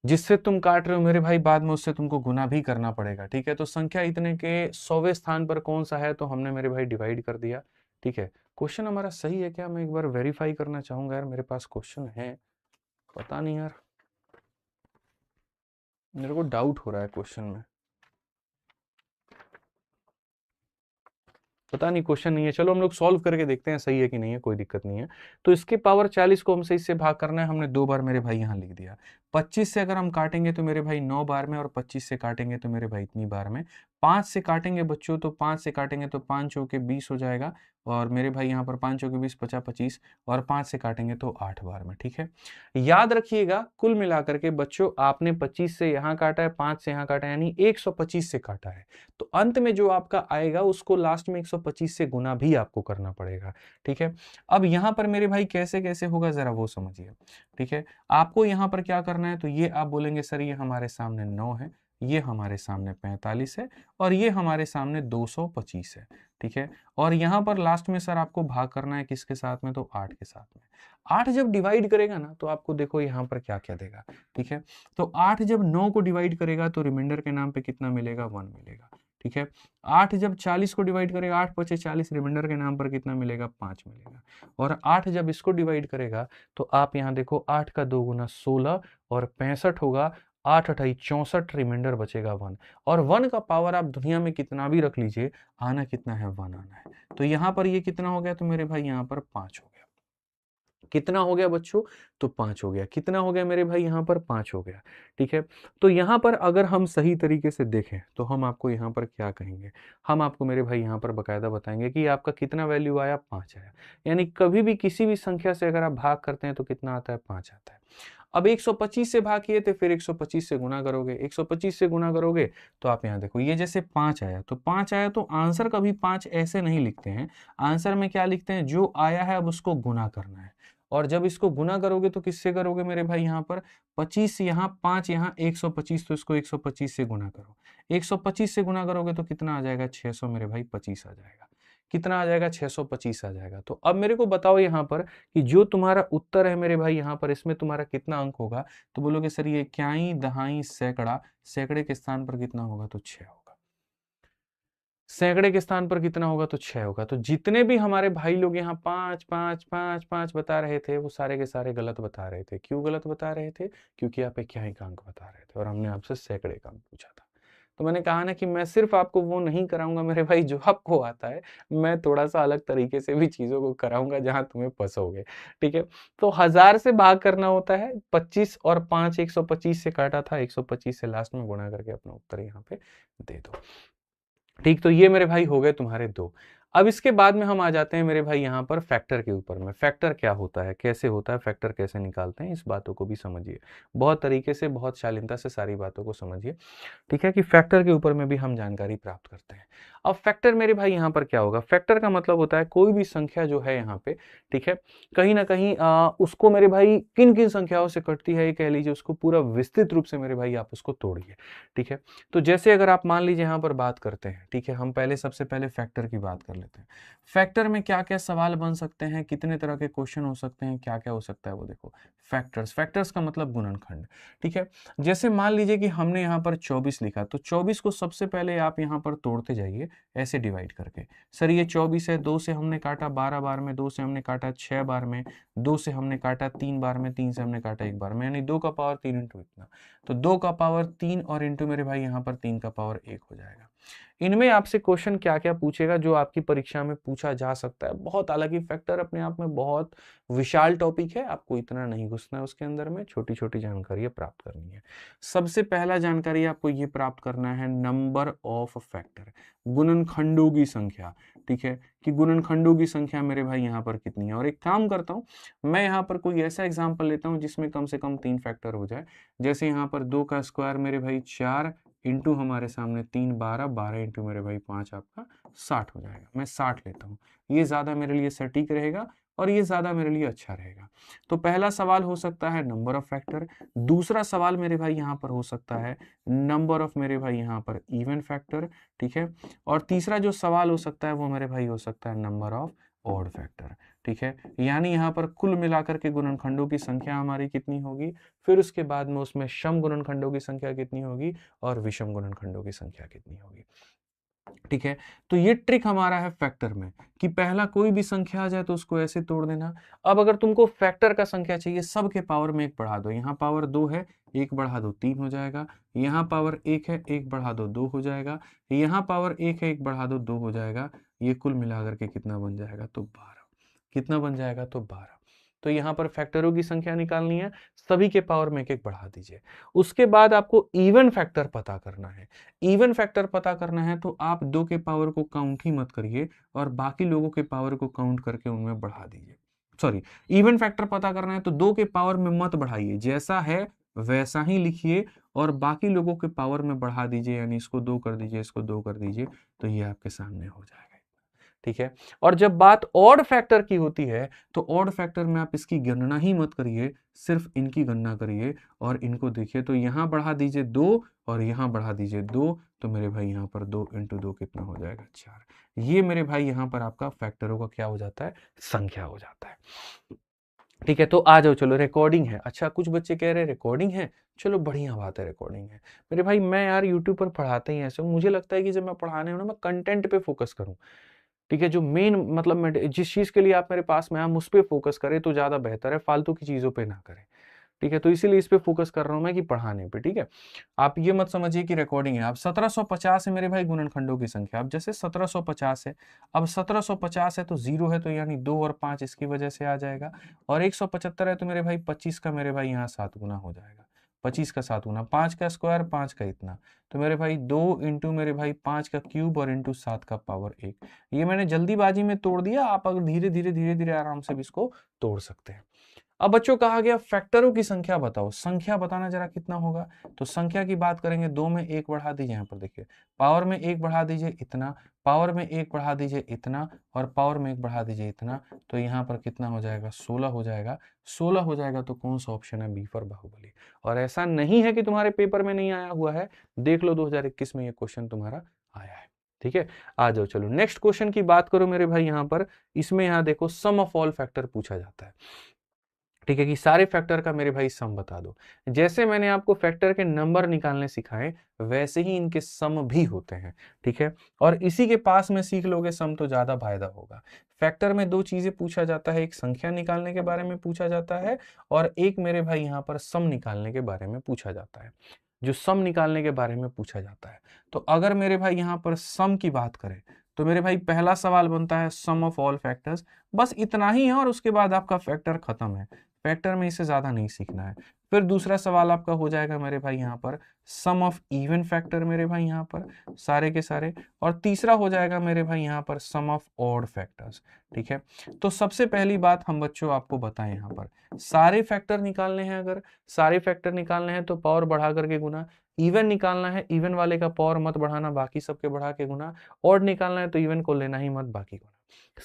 A: जिससे तुम काट रहे हो मेरे भाई बाद में उससे तुमको गुना भी करना पड़ेगा, ठीक है। तो संख्या इतने के 100वें स्थान पर कौन सा है, तो हमने मेरे भाई डिवाइड कर दिया, ठीक है। क्वेश्चन हमारा सही है क्या, मैं एक बार वेरीफाई करना चाहूंगा यार, मेरे पास क्वेश्चन है, पता नहीं यार, मेरे को डाउट हो रहा है क्वेश्चन में, पता नहीं क्वेश्चन नहीं है। चलो हम लोग सॉल्व करके देखते हैं सही है कि नहीं है, कोई दिक्कत नहीं है। तो इसके पावर 40 को हमसे इससे भाग करना है, हमने 2 बार मेरे भाई यहाँ लिख दिया। 25 से अगर हम काटेंगे तो मेरे भाई 9 बार में, और 25 से काटेंगे तो मेरे भाई इतनी बार में। 5 से काटेंगे बच्चों तो 5 से काटेंगे तो 5 चौके 20 हो जाएगा, और मेरे भाई यहाँ पर 5 चौके 20 50 25, और 5 से काटेंगे तो 8 बार में, ठीक है। याद रखिएगा कुल मिलाकर के बच्चों आपने 25 से यहाँ काटा है, 5 से यहाँ काटा है, यानी 125 से काटा है। तो अंत में जो आपका आएगा उसको लास्ट में 125 से गुना भी आपको करना पड़ेगा, ठीक है। अब यहाँ पर मेरे भाई कैसे कैसे होगा जरा वो समझिए, ठीक है। आपको यहाँ पर क्या करना है, तो ये आप बोलेंगे सर ये हमारे सामने 9 है, ये हमारे सामने 45 है, और ये हमारे सामने 225 है, ठीक है। और यहाँ पर लास्ट में सर आपको भाग करना है किसके साथ में, तो 8 के साथ में। 8 जब डिवाइड करेगा ना तो आपको देखो यहाँ पर क्या क्या देगा, ठीक है। तो 8 जब 9 को डिवाइड करेगा तो रिमाइंडर के नाम पे कितना मिलेगा, 1 मिलेगा, ठीक है। 8 जब 40 को डिवाइड करेगा, 8 पचे 40, रिमाइंडर के नाम पर कितना मिलेगा, 5 मिलेगा। और 8 जब इसको डिवाइड करेगा तो आप यहाँ देखो 8 का 2 गुना 16 और 65 होगा, 8 अठाई 64, रिमाइंडर बचेगा 1। और 1 का पावर आप दुनिया में कितना भी रख लीजिए, आना कितना है, 1 आना है। तो यहाँ पर ये कितना हो गया, तो मेरे भाई यहाँ पर 5 हो गया। कितना हो गया बच्चों, तो 5 हो गया। कितना हो गया मेरे भाई, यहाँ पर 5 हो गया, ठीक है। तो यहाँ पर अगर हम सही तरीके से देखें तो हम आपको यहाँ पर क्या कहेंगे, हम आपको मेरे भाई यहाँ पर बकायदा बताएंगे कि आपका कितना वैल्यू आया, 5 आया। यानी कभी भी किसी भी संख्या से अगर आप भाग करते हैं तो कितना आता है, 5 आता है। अब 125 से भाग किए थे, फिर 125 से गुना करोगे, 125 से गुना करोगे तो आप यहाँ देखो ये जैसे 5 आया तो 5 आया, तो आंसर कभी 5 ऐसे नहीं लिखते हैं, आंसर में क्या लिखते हैं, जो आया है अब उसको गुना करना है। और जब इसको गुना करोगे तो किससे करोगे मेरे भाई, यहाँ पर 25 यहाँ, 5 यहाँ, 125, तो इसको 125 से गुना करो। 125 से गुना करोगे तो कितना आ जाएगा, 600 मेरे भाई 25 आ जाएगा। कितना आ जाएगा, 625 आ जाएगा। तो अब मेरे को बताओ यहाँ पर कि जो तुम्हारा उत्तर है मेरे भाई यहाँ पर, इसमें तुम्हारा कितना अंक होगा, तो बोलोगे सर ये क्याई दहाई सैकड़ा, सैकड़े के स्थान पर कितना होगा, तो 6 होगा। सैकड़े के स्थान पर कितना होगा, तो 6 होगा। तो जितने भी हमारे भाई लोग यहाँ 5 5 5 5 बता रहे थे वो सारे के सारे गलत बता रहे थे। क्यों गलत बता रहे थे, क्योंकि आप इक्याई का अंक बता रहे थे और हमने आपसे सैकड़े का अंक पूछा था। तो मैंने कहा ना कि मैं सिर्फ आपको वो नहीं कराऊंगा मेरे भाई जो आपको आता है, मैं थोड़ा सा अलग तरीके से भी चीजों को कराऊंगा जहां तुम्हें फंसोगे, ठीक है। तो 1000 से भाग करना होता है, 25 और 5 125 से काटा था, 125 से लास्ट में गुणा करके अपना उत्तर यहाँ पे दे दो, ठीक। तो ये मेरे भाई हो गए तुम्हारे 2। अब इसके बाद में हम आ जाते हैं मेरे भाई यहाँ पर फैक्टर के ऊपर में। फैक्टर क्या होता है, कैसे होता है फैक्टर, कैसे निकालते हैं, इस बातों को भी समझिए, बहुत तरीके से बहुत शालीनता से सारी बातों को समझिए, ठीक है, कि फैक्टर के ऊपर में भी हम जानकारी प्राप्त करते हैं। अब फैक्टर मेरे भाई यहाँ पर क्या होगा, फैक्टर का मतलब होता है कोई भी संख्या जो है यहाँ पे, ठीक है, कहीं ना कहीं उसको मेरे भाई किन किन संख्याओं से कटती है, ये कह लीजिए उसको पूरा विस्तृत रूप से मेरे भाई आप उसको तोड़िए, ठीक है। तो जैसे अगर आप मान लीजिए यहाँ पर बात करते हैं, ठीक है, हम पहले सबसे पहले फैक्टर की बात कर लेते हैं। फैक्टर में क्या क्या सवाल बन सकते हैं, कितने तरह के क्वेश्चन हो सकते हैं, क्या क्या हो सकता है वो देखो। फैक्टर्स का मतलब गुणनखंड, ठीक है। जैसे मान लीजिए कि हमने यहाँ पर 24 लिखा, तो 24 को सबसे पहले आप यहाँ पर तोड़ते जाइए ऐसे डिवाइड करके। सर ये 24 है, 2 से हमने काटा 12 बार में, 2 से हमने काटा 6 बार में, 2 से हमने काटा 3 बार में, 3 से हमने काटा 1 बार में, यानी 2 का पावर 3 इंटू इतना। तो 2 का पावर 3 और इंटू मेरे भाई यहाँ पर 3 का पावर 1 हो जाएगा। इनमें आपसे क्वेश्चन क्या क्या पूछेगा जो आपकी परीक्षा में पूछा जा सकता है बहुत, हालांकि फैक्टर अपने आप में बहुत विशाल टॉपिक है, आपको इतना नहीं घुसना है उसके अंदर में, छोटी छोटी जानकारी प्राप्त करनी है। सबसे पहला जानकारी आपको ये प्राप्त करना है नंबर ऑफ फैक्टर, गुणनखंडों की संख्या, ठीक है, कि गुणनखंडों की संख्या मेरे भाई यहाँ पर कितनी है। और एक काम करता हूँ, मैं यहाँ पर कोई ऐसा एग्जाम्पल लेता हूँ जिसमें कम से कम 3 फैक्टर हो जाए। जैसे यहाँ पर 2 का स्क्वायर मेरे भाई 4 इंटू हमारे सामने 3 12, 12 इंटू मेरे भाई 5 आपका 60 हो जाएगा। मैं 60 लेता हूँ, ये ज़्यादा मेरे लिए सटीक रहेगा और ये ज़्यादा मेरे लिए अच्छा रहेगा। तो पहला सवाल हो सकता है नंबर ऑफ फैक्टर। दूसरा सवाल मेरे भाई यहाँ पर हो सकता है नंबर ऑफ मेरे भाई यहाँ पर इवन फैक्टर, ठीक है। और तीसरा जो सवाल हो सकता है वो मेरे भाई हो सकता है नंबर ऑफ ऑड फैक्टर, ठीक है। यानी यहाँ पर कुल मिलाकर के गुणनखंडों की संख्या हमारी कितनी होगी, फिर उसके बाद में उसमें सम गुणनखंडों की संख्या कितनी होगी और विषम गुणनखंडों की संख्या कितनी होगी, ठीक है। तो ये ट्रिक हमारा है फैक्टर में कि पहला कोई भी संख्या आ जाए तो उसको ऐसे तोड़ देना। अब अगर तुमको फैक्टर का संख्या चाहिए, सबके पावर में 1 बढ़ा दो, यहाँ पावर 2 है 1 बढ़ा दो 3 हो जाएगा, यहाँ पावर 1 है 1 बढ़ा दो 2 हो जाएगा, यहाँ पावर 1 है 1 बढ़ा दो 2 हो जाएगा। ये कुल मिलाकर के कितना बन जाएगा, तो 12। कितना बन जाएगा, तो 12। तो यहाँ पर फैक्टरों की संख्या निकालनी है, सभी के पावर में 1 बढ़ा दीजिए। उसके बाद आपको इवन फैक्टर पता करना है। इवन फैक्टर पता करना है तो आप 2 के पावर को काउंट ही मत करिए और बाकी लोगों के पावर को काउंट करके उनमें बढ़ा दीजिए। सॉरी, इवन फैक्टर पता करना है तो 2 के पावर में मत बढ़ाइए, जैसा है वैसा ही लिखिए और बाकी लोगों के पावर में बढ़ा दीजिए, यानी इसको 2 कर दीजिए, इसको 2 कर दीजिए, तो ये आपके सामने हो जाएगा, ठीक है। और जब बात ऑड फैक्टर की होती है तो ऑड फैक्टर में आप इसकी गणना ही मत करिए, सिर्फ इनकी गणना करिए और इनको देखिए। तो यहां बढ़ा दीजिए 2 और यहां बढ़ा दीजिए 2, तो मेरे भाई यहां पर 2 इंटू 2 कितना हो जाएगा, 4। ये मेरे भाई यहां पर आपका फैक्टरों का क्या हो जाता है, संख्या हो जाता है, ठीक है। तो आ जाओ, चलो रिकॉर्डिंग है। अच्छा, कुछ बच्चे कह रहे हैं रिकॉर्डिंग है, चलो बढ़िया बात है, रिकॉर्डिंग है। मेरे भाई मैं यार यूट्यूब पर पढ़ाते ही ऐसे, मुझे लगता है कि जब मैं पढ़ाने हूँ ना, मैं कंटेंट पे फोकस करूँ, ठीक है। जो मेन मतलब मैं जिस चीज के लिए आप मेरे पास में आए उस पर फोकस करें तो ज्यादा बेहतर है, फालतू की चीजों पे ना करें, ठीक है। तो इसीलिए इस पे फोकस कर रहा हूं मैं कि पढ़ाने पे, ठीक है। आप ये मत समझिए कि रिकॉर्डिंग है। अब 1750 है मेरे भाई गुणनखंडों की संख्या। अब जैसे 1750 है, अब 1750 है तो 0 है, तो यानी 2 और 5 इसकी वजह से आ जाएगा। और 175 है तो मेरे भाई 25 का मेरे भाई यहाँ 7 गुना हो जाएगा, 25 का 7 गुना, 5 का स्क्वायर 5 का इतना, तो मेरे भाई 2 इंटू मेरे भाई 5 का क्यूब और इंटू 7 का पावर 1। ये मैंने जल्दीबाजी में तोड़ दिया, आप अगर धीरे धीरे आराम से भी इसको तोड़ सकते हैं। अब बच्चों कहा गया फैक्टरों की संख्या बताओ, संख्या बताना जरा कितना होगा। तो संख्या की बात करेंगे, 2 में 1 बढ़ा दीजिए, यहाँ पर देखिए पावर में 1 बढ़ा दीजिए इतना, पावर में 1 बढ़ा दीजिए इतना और पावर में 1 बढ़ा दीजिए इतना, तो यहाँ पर कितना हो जाएगा, 16 हो जाएगा। 16 हो जाएगा तो कौन सा ऑप्शन है, बी फॉर बाहुबली। और ऐसा नहीं है कि तुम्हारे पेपर में नहीं आया हुआ है, देख लो 2021 में ये क्वेश्चन तुम्हारा आया है, ठीक है। आ जाओ, चलो नेक्स्ट क्वेश्चन की बात करो मेरे भाई। यहाँ पर इसमें यहाँ देखो सम ऑफ ऑल फैक्टर पूछा जाता है, ठीक है, कि सारे फैक्टर का मेरे भाई सम बता दो। जैसे मैंने आपको फैक्टर के नंबर निकालने सिखाए वैसे ही इनके सम भी होते हैं, ठीक है। और इसी के पास में सीख लोगे सम तो ज्यादा फायदा होगा। फैक्टर में 2 चीजें पूछा जाता है, एक संख्या निकालने के बारे में पूछा जाता है और एक मेरे भाई यहाँ पर सम निकालने के बारे में पूछा जाता है। जो सम निकालने के बारे में पूछा जाता है, तो अगर मेरे भाई यहाँ पर सम की बात करें तो मेरे भाई पहला सवाल बनता है सम ऑफ ऑल फैक्टर्स, बस इतना ही है और उसके बाद आपका फैक्टर खत्म है। फैक्टर में इससे ज्यादा नहीं सीखना है। फिर दूसरा सवाल आपका हो जाएगा मेरे भाई यहाँ पर सम ऑफ इवन फैक्टर, मेरे भाई यहाँ पर सारे के सारे। और तीसरा हो जाएगा मेरे भाई यहाँ पर सम ऑफ ऑड फैक्टर्स, ठीक है। तो सबसे पहली बात हम बच्चों आपको बताएं, यहाँ पर सारे फैक्टर निकालने हैं। अगर सारे फैक्टर निकालने हैं तो पावर बढ़ा करके गुना, इवन निकालना है इवन वाले का पावर मत बढ़ाना, बाकी सबके बढ़ा के गुना, ऑड निकालना है तो इवन को लेना ही मत, बाकी गुना।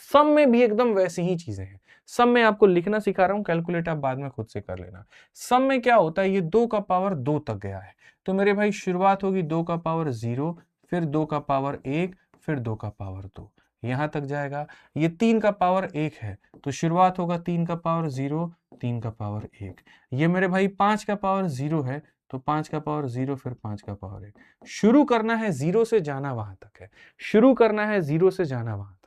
A: सम में भी एकदम वैसी ही चीजें हैं। सम में आपको लिखना सिखा रहा हूं, कैलकुलेट आप बाद में खुद से कर लेना। सम में क्या होता है, ये 2 का पावर 2 तक गया है तो मेरे भाई शुरुआत होगी 2 का पावर 0, फिर 2 का पावर 1, फिर 2 का पावर 2, यहाँ तक जाएगा। ये 3 का पावर 1 है तो शुरुआत होगा 3 का पावर 0, 3 का पावर 1। ये मेरे भाई 5 का पावर 0 है तो 5 का पावर 0 फिर 5 का पावर 1। शुरू करना है 0 से, जाना वहां तक है। शुरू करना है 0 से, जाना वहां तक है।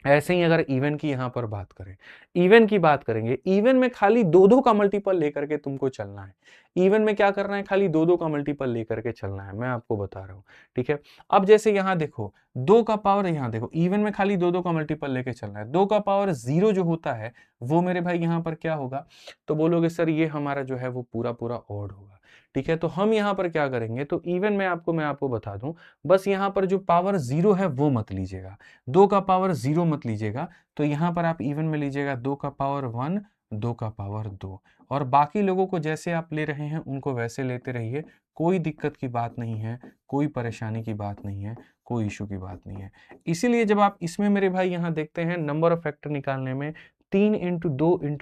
A: ऐसे ही अगर इवन की यहां पर बात करें, इवन की बात करेंगे, इवन में खाली 2-2 का मल्टीपल लेकर के तुमको चलना है। इवन में क्या करना है, खाली 2-2 का मल्टीपल लेकर के चलना है, मैं आपको बता रहा हूं। ठीक है, अब जैसे यहां देखो 2 का पावर, यहां देखो इवन में खाली 2-2 का मल्टीपल लेके चलना है। 2 का पावर 0 जो होता है वो मेरे भाई यहां पर क्या होगा, तो बोलोगे सर ये हमारा जो है वो पूरा पूरा ऑड होगा। ठीक है, तो हम यहां पर क्या करेंगे, तो इवन में मैं आपको बता दूं, बस यहां पर जो पावर 0 है वो मत लीजिएगा, 2 का पावर 0 मत लीजिएगा। तो यहां पर आप इवन में लीजिएगा 2 का पावर 1, 2 का पावर 2, और बाकी लोगों को जैसे आप ले रहे हैं उनको वैसे लेते रहिए। कोई दिक्कत की बात नहीं है, कोई परेशानी की बात नहीं है, कोई इशू की बात नहीं है। इसीलिए जब आप इसमें मेरे भाई यहां देखते हैं नंबर ऑफ फैक्टर निकालने में 3 इंटू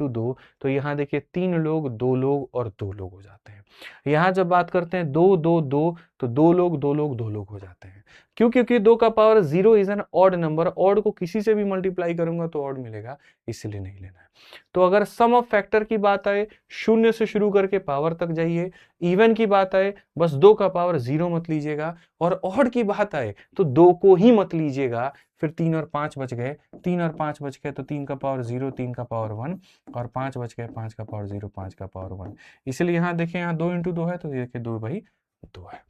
A: 2, तो यहाँ देखिए 3 लोग, 2 लोग और 2 लोग हो जाते हैं। यहाँ जब बात करते हैं 2 2 2, तो 2 लोग 2 लोग 2 लोग हो जाते हैं। क्यों? क्योंकि 2 का power 0 is an odd number, odd को किसी से भी मल्टीप्लाई करूंगा तो ऑड मिलेगा, इसलिए नहीं लेना है। तो अगर सम ऑफ फैक्टर की बात आए, शून्य से शुरू करके पावर तक जाइए। इवन की बात आए, बस 2 का पावर 0 मत लीजिएगा, और ऑड की बात आए तो 2 को ही मत लीजिएगा। फिर 3 और 5 बच गए, 3 और 5 बच गए, तो 3 का पावर 0, 3 का पावर 1, और 5 बच गए, 5 का पावर 0, 5 का पावर 1। इसलिए यहाँ देखिए, यहाँ 2 इंटू 2 है तो देखिए 2 भाई 2 है।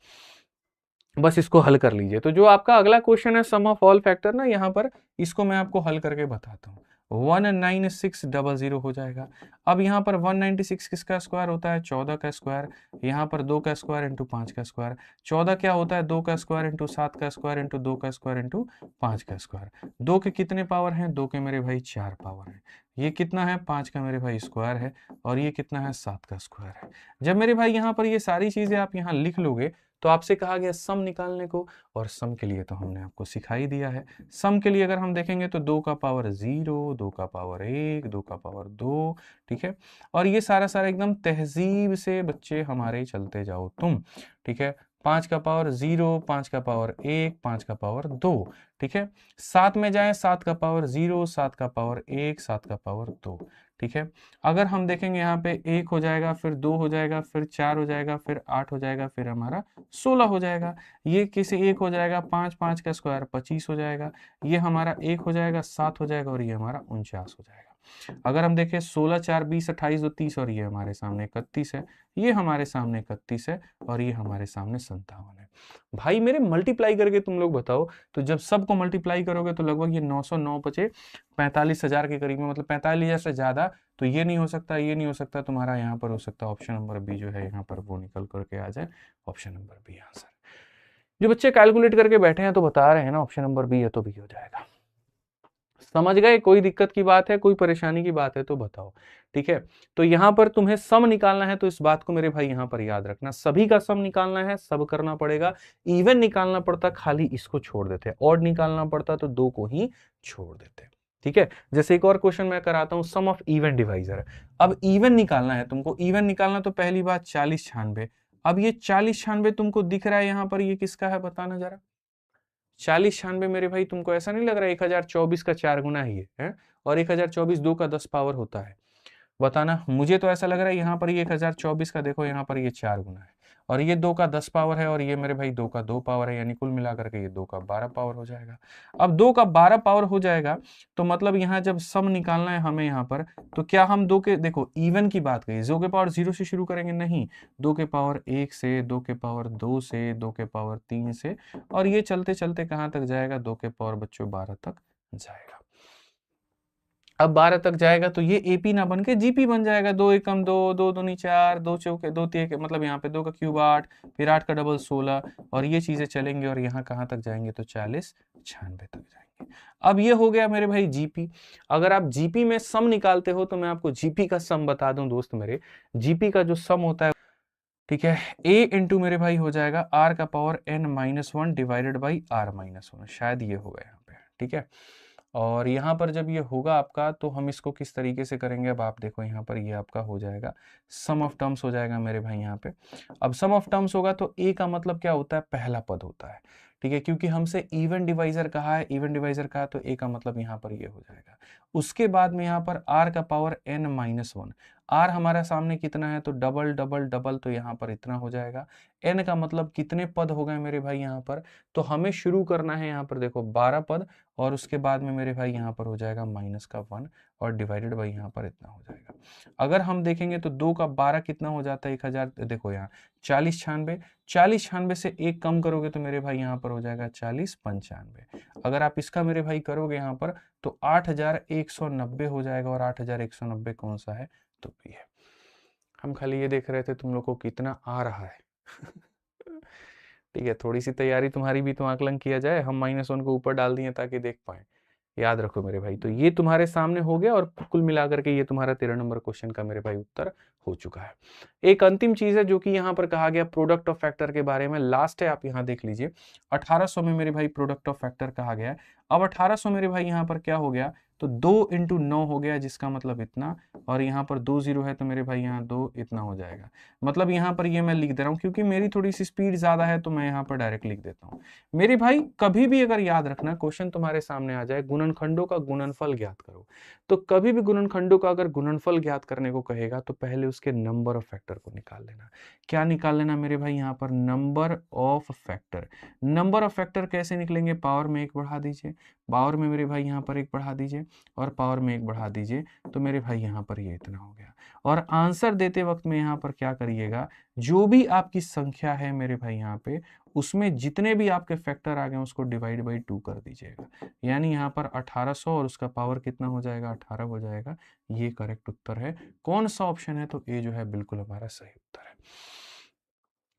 A: बस इसको हल कर लीजिए। तो जो आपका अगला क्वेश्चन है सम ऑफ ऑल फैक्टर ना, यहाँ पर इसको मैं आपको हल करके बताता हूँ। 19600 हो जाएगा। अब यहाँ पर 196 किसका स्क्वायर होता है, 14 का स्क्वायर। यहाँ पर 2 का स्क्वायर इंटू 5 का स्क्वायर। 14 क्या होता है, 2 का स्क्वायर इंटू 7 का स्क्वायर इंटू 2 का स्क्वायर इंटू 5 का स्क्वायर। 2 के कितने पावर हैं, 2 के मेरे भाई 4 पावर हैं। ये कितना है, 5 का मेरे भाई स्क्वायर है, और ये कितना है, 7 का स्क्वायर है। जब मेरे भाई यहाँ पर ये सारी चीजें आप यहाँ लिख लोगे, तो आपसे कहा गया सम निकालने को, और सम के लिए तो हमने आपको सिखा ही दिया है। सम के लिए अगर हम देखेंगे तो 2 का पावर 0, 2 का पावर 1, 2 का पावर 2, ठीक है। और ये सारा सारा एकदम तहजीब से बच्चे हमारे चलते जाओ तुम, ठीक है। 5 का पावर 0, 5 का पावर 1, 5 का पावर 2, ठीक है। 7 में जाए, 7 का पावर 0, 7 का पावर 1, 7 का पावर 2, ठीक है। अगर हम देखेंगे यहाँ पे 1 हो जाएगा, फिर 2 हो जाएगा, फिर 4 हो जाएगा, फिर 8 हो जाएगा, फिर हमारा 16 हो जाएगा। ये किसी 1 हो जाएगा, 5, 5 का स्क्वायर 25 हो जाएगा। ये हमारा 1 हो जाएगा, 7 हो जाएगा, और ये हमारा 49 हो जाएगा। अगर हम देखें 16, 4, 20, 28, 2, 30, और ये हमारे सामने 31 है, ये हमारे सामने 31 है, और ये हमारे सामने 57 है। भाई मेरे मल्टीप्लाई करके तुम लोग बताओ, तो जब सबको मल्टीप्लाई करोगे तो लगभग ये 909 बचे 45,000 के करीब में, मतलब 45,000 से ज्यादा। तो ये नहीं हो सकता, ये नहीं हो सकता, तुम्हारा यहाँ पर हो सकता है ऑप्शन नंबर बी जो है यहाँ पर वो निकल करके आ जाए, ऑप्शन नंबर बी आंसर। जो बच्चे कैलकुलेट करके बैठे हैं तो बता रहे हैं ना ऑप्शन नंबर बी है, तो बी हो जाएगा। समझ गए? कोई दिक्कत की बात है, कोई परेशानी की बात है तो बताओ, ठीक है। तो यहां पर तुम्हें सम निकालना है, तो इस बात को मेरे भाई यहां पर याद रखना, सभी का सम निकालना है, सब करना पड़ेगा। इवन निकालना पड़ता खाली इसको छोड़ देते, ऑड निकालना पड़ता तो 2 को ही छोड़ देते, ठीक है। जैसे एक और क्वेश्चन मैं कराता हूं, सम ऑफ इवन डिवाइजर। अब इवन निकालना है तुमको, इवन निकालना तो पहली बात 40 96। अब ये 40 96 तुमको दिख रहा है यहाँ पर, ये किसका है बताना जरा। 40 96 मेरे भाई तुमको ऐसा नहीं लग रहा है 1024 का 4 गुना ही है? और 1024 2 का 10 पावर होता है, बताना। मुझे तो ऐसा लग रहा है यहाँ पर ये 1024 का देखो, यहाँ पर ये 4 गुना है, और ये 2 का 10 पावर है, और ये मेरे भाई 2 का 2 पावर है, यानी कुल मिलाकर के ये 2 का 12 पावर हो जाएगा। अब 2 का 12 पावर हो जाएगा, तो मतलब यहाँ जब सम निकालना है हमें यहाँ पर, तो क्या हम 2 के, देखो इवन की बात करिए, 2 के पावर 0 से शुरू करेंगे, नहीं, 2 के पावर 1 से, 2 के पावर 2 से, 2 के पावर 3 से, और ये चलते चलते कहाँ तक जाएगा, 2 के पावर बच्चों 12 तक जाएगा। अब 12 तक जाएगा तो ये एपी ना बन के जीपी बन जाएगा। 2 एकम 2, 2 दूनी 4, 2 चौके 2 तीन, मतलब यहाँ पे 2 का क्यूब 8, फिर 8 का डबल 16, और ये चीजें चलेंगे, और यहाँ कहाँ तक जाएंगे, तो 40 96 तक जाएंगे। अब ये हो गया मेरे भाई जीपी। अगर आप जीपी में सम निकालते हो तो मैं आपको जीपी का सम बता दूं दोस्त मेरे। जीपी का जो सम होता है, ठीक है, ए इंटू मेरे भाई हो जाएगा आर का power n-1 divided by r-1, शायद ये होगा यहाँ पे, ठीक है। और यहाँ पर जब ये होगा आपका, तो हम इसको किस तरीके से करेंगे, अब आप देखो यहाँ पर ये आपका हो जाएगा सम ऑफ टर्म्स हो जाएगा मेरे भाई यहाँ पे। अब सम ऑफ टर्म्स होगा तो ए का मतलब क्या होता है, पहला पद होता है, ठीक है, क्योंकि हमसे इवन डिवाइजर कहा है, इवन डिवाइजर कहा तो ए का मतलब यहाँ पर ये हो जाएगा। उसके बाद में यहाँ पर r का पावर n-1, r हमारा सामने कितना है तो डबल डबल डबल, तो यहाँ पर इतना हो जाएगा। n का मतलब कितने पद हो गए मेरे भाई यहाँ पर, तो हमें शुरू करना है यहाँ पर देखो 12 पद, और उसके बाद में मेरे भाई यहाँ पर हो जाएगा -1 और डिवाइडेड बाई यहाँ पर इतना हो जाएगा। अगर हम देखेंगे तो 2 का 12 कितना हो जाता है 1000, देखो यहाँ 40 96, 40 96 से एक कम करोगे तो मेरे भाई यहाँ पर हो जाएगा 40 95। अगर आप इसका मेरे भाई करोगे यहाँ पर तो 8190 हो जाएगा, और 8190 कौन सा है तो भी है। हम खाली ये देख रहे थे तुम लोग को कितना आ रहा है। ठीक है, थोड़ी सी तैयारी तुम्हारी भी तो आकलन किया जाए, हम -1 को ऊपर डाल दिए ताकि देख पाए। याद रखो मेरे भाई, तो ये तुम्हारे सामने हो गया, और कुल मिलाकर के ये तुम्हारा 13 नंबर क्वेश्चन का मेरे भाई उत्तर हो चुका है। एक अंतिम चीज है जो कि यहाँ पर कहा गया प्रोडक्ट ऑफ फैक्टर के बारे में, लास्ट है, आप यहाँ देख लीजिए। 1800 में मेरे भाई प्रोडक्ट ऑफ फैक्टर कहा गया है। अब 1800 मेरे भाई यहाँ पर क्या हो गया तो 2 × 9 हो गया, जिसका मतलब इतना, और यहाँ पर 2 0 है तो मेरे भाई यहाँ 2 इतना हो जाएगा। मतलब यहाँ पर ये मैं लिख दे रहा हूँ क्योंकि मेरी थोड़ी सी स्पीड ज्यादा है, तो मैं यहाँ पर डायरेक्ट लिख देता हूँ। मेरे भाई कभी भी अगर याद रखना, क्वेश्चन तुम्हारे सामने आ जाए गुणनखंडों का गुणनफल ज्ञात करो, तो कभी भी गुणनखंडों का अगर गुणनफल ज्ञात करने को कहेगा तो पहले उसके नंबर ऑफ फैक्टर को निकाल लेना। क्या निकाल लेना मेरे भाई यहाँ पर, number of factor. Number of factor कैसे निकलेंगे, पावर में 1 बढ़ा दीजिए, पावर में मेरे भाई यहाँ पर 1 बढ़ा दीजिए, और पावर में 1 बढ़ा दीजिए, तो मेरे भाई यहाँ पर ये इतना हो गया। और आंसर देते वक्त में यहाँ पर क्या करिएगा, जो भी आपकी संख्या है मेरे भाई यहाँ पे, उसमें जितने भी आपके फैक्टर आ गए उसको डिवाइड बाई 2 कर दीजिएगा। यानी यहाँ पर 1800 और उसका पावर कितना हो जाएगा, 18 हो जाएगा। ये करेक्ट उत्तर है। कौन सा ऑप्शन है तो ए जो है बिल्कुल हमारा सही उत्तर है।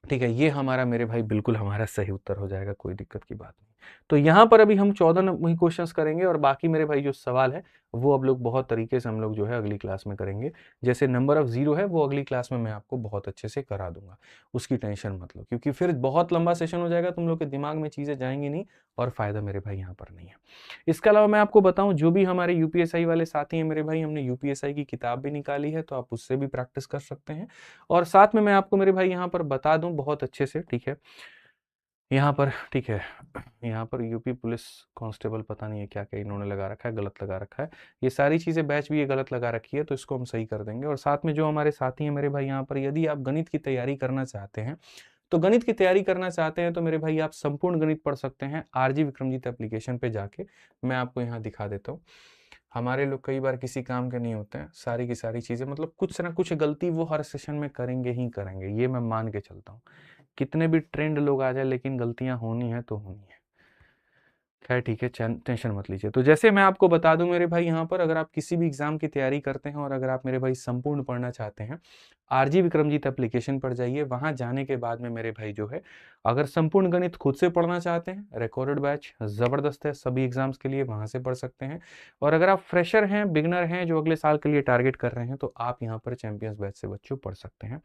A: ठीक है, ये हमारा मेरे भाई बिल्कुल हमारा सही उत्तर हो जाएगा, कोई दिक्कत की बात नहीं। तो यहाँ पर अभी हम 14 क्वेश्चंस करेंगे, और बाकी मेरे भाई जो सवाल है वो अब लोग बहुत तरीके से हम लोग जो है अगली क्लास में करेंगे। जैसे नंबर ऑफ जीरो है वो अगली क्लास में मैं आपको बहुत अच्छे से करा दूंगा, उसकी टेंशन मत लो, क्योंकि फिर बहुत लंबा सेशन हो जाएगा, तुम लोग के दिमाग में चीजें जाएंगी नहीं, और फायदा मेरे भाई यहाँ पर नहीं है। इसके अलावा मैं आपको बताऊं, जो भी हमारे यूपीएसआई वाले साथी हैं मेरे भाई, हमने यूपीएसआई की किताब भी निकाली है, तो आप उससे भी प्रैक्टिस कर सकते हैं। और साथ में मैं आपको मेरे भाई यहाँ पर बता दूं बहुत अच्छे से, ठीक है, यहाँ पर, ठीक है, यहाँ पर यूपी पुलिस कांस्टेबल पता नहीं है क्या क्या इन्होंने लगा रखा है, गलत लगा रखा है। ये सारी चीज़ें बैच भी ये गलत लगा रखी है, तो इसको हम सही कर देंगे। और साथ में जो हमारे साथी हैं मेरे भाई यहाँ पर, यदि आप गणित की तैयारी करना चाहते हैं, तो गणित की तैयारी करना चाहते हैं तो मेरे भाई आप संपूर्ण गणित पढ़ सकते हैं आरजी विक्रमजीत एप्लीकेशन पे जाके। मैं आपको यहाँ दिखा देता हूँ। हमारे लोग कई बार किसी काम के नहीं होते हैं, सारी की सारी चीज़ें, मतलब कुछ ना कुछ गलती वो हर सेशन में करेंगे ही करेंगे, ये मैं मान के चलता हूँ। कितने भी ट्रेंड लोग आ जाए, लेकिन गलतियां होनी है तो होनी है। खैर ठीक है, टेंशन मत लीजिए। तो जैसे मैं आपको बता दूं मेरे भाई, यहाँ पर अगर आप किसी भी एग्जाम की तैयारी करते हैं, और अगर आप मेरे भाई संपूर्ण पढ़ना चाहते हैं, आरजी विक्रमजीत एप्लीकेशन पर जाइए। वहां जाने के बाद में मेरे भाई जो है, अगर संपूर्ण गणित खुद से पढ़ना चाहते हैं, रिकॉर्डेड बैच जबरदस्त है सभी एग्जाम्स के लिए, वहां से पढ़ सकते हैं। और अगर आप फ्रेशर हैं, बिगनर हैं, जो अगले साल के लिए टारगेट कर रहे हैं, तो आप यहाँ पर चैंपियंस बैच से बच्चों पढ़ सकते हैं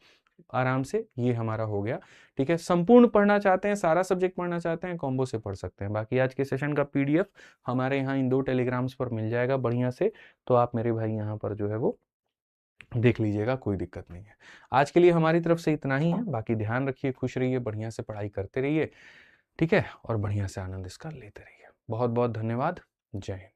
A: आराम से। ये हमारा हो गया, ठीक है। संपूर्ण पढ़ना चाहते हैं, सारा सब्जेक्ट पढ़ना चाहते हैं, कॉम्बो से पढ़ सकते हैं। बाकी आज के सेशन का पीडीएफ हमारे यहाँ इन 2 टेलीग्राम्स पर मिल जाएगा बढ़िया से, तो आप मेरे भाई यहाँ पर जो है वो देख लीजिएगा, कोई दिक्कत नहीं है। आज के लिए हमारी तरफ से इतना ही है। बाकी ध्यान रखिए, खुश रहिए, बढ़िया से पढ़ाई करते रहिए, ठीक है, और बढ़िया से आनंद इसका लेते रहिए। बहुत बहुत धन्यवाद। जय हिंद।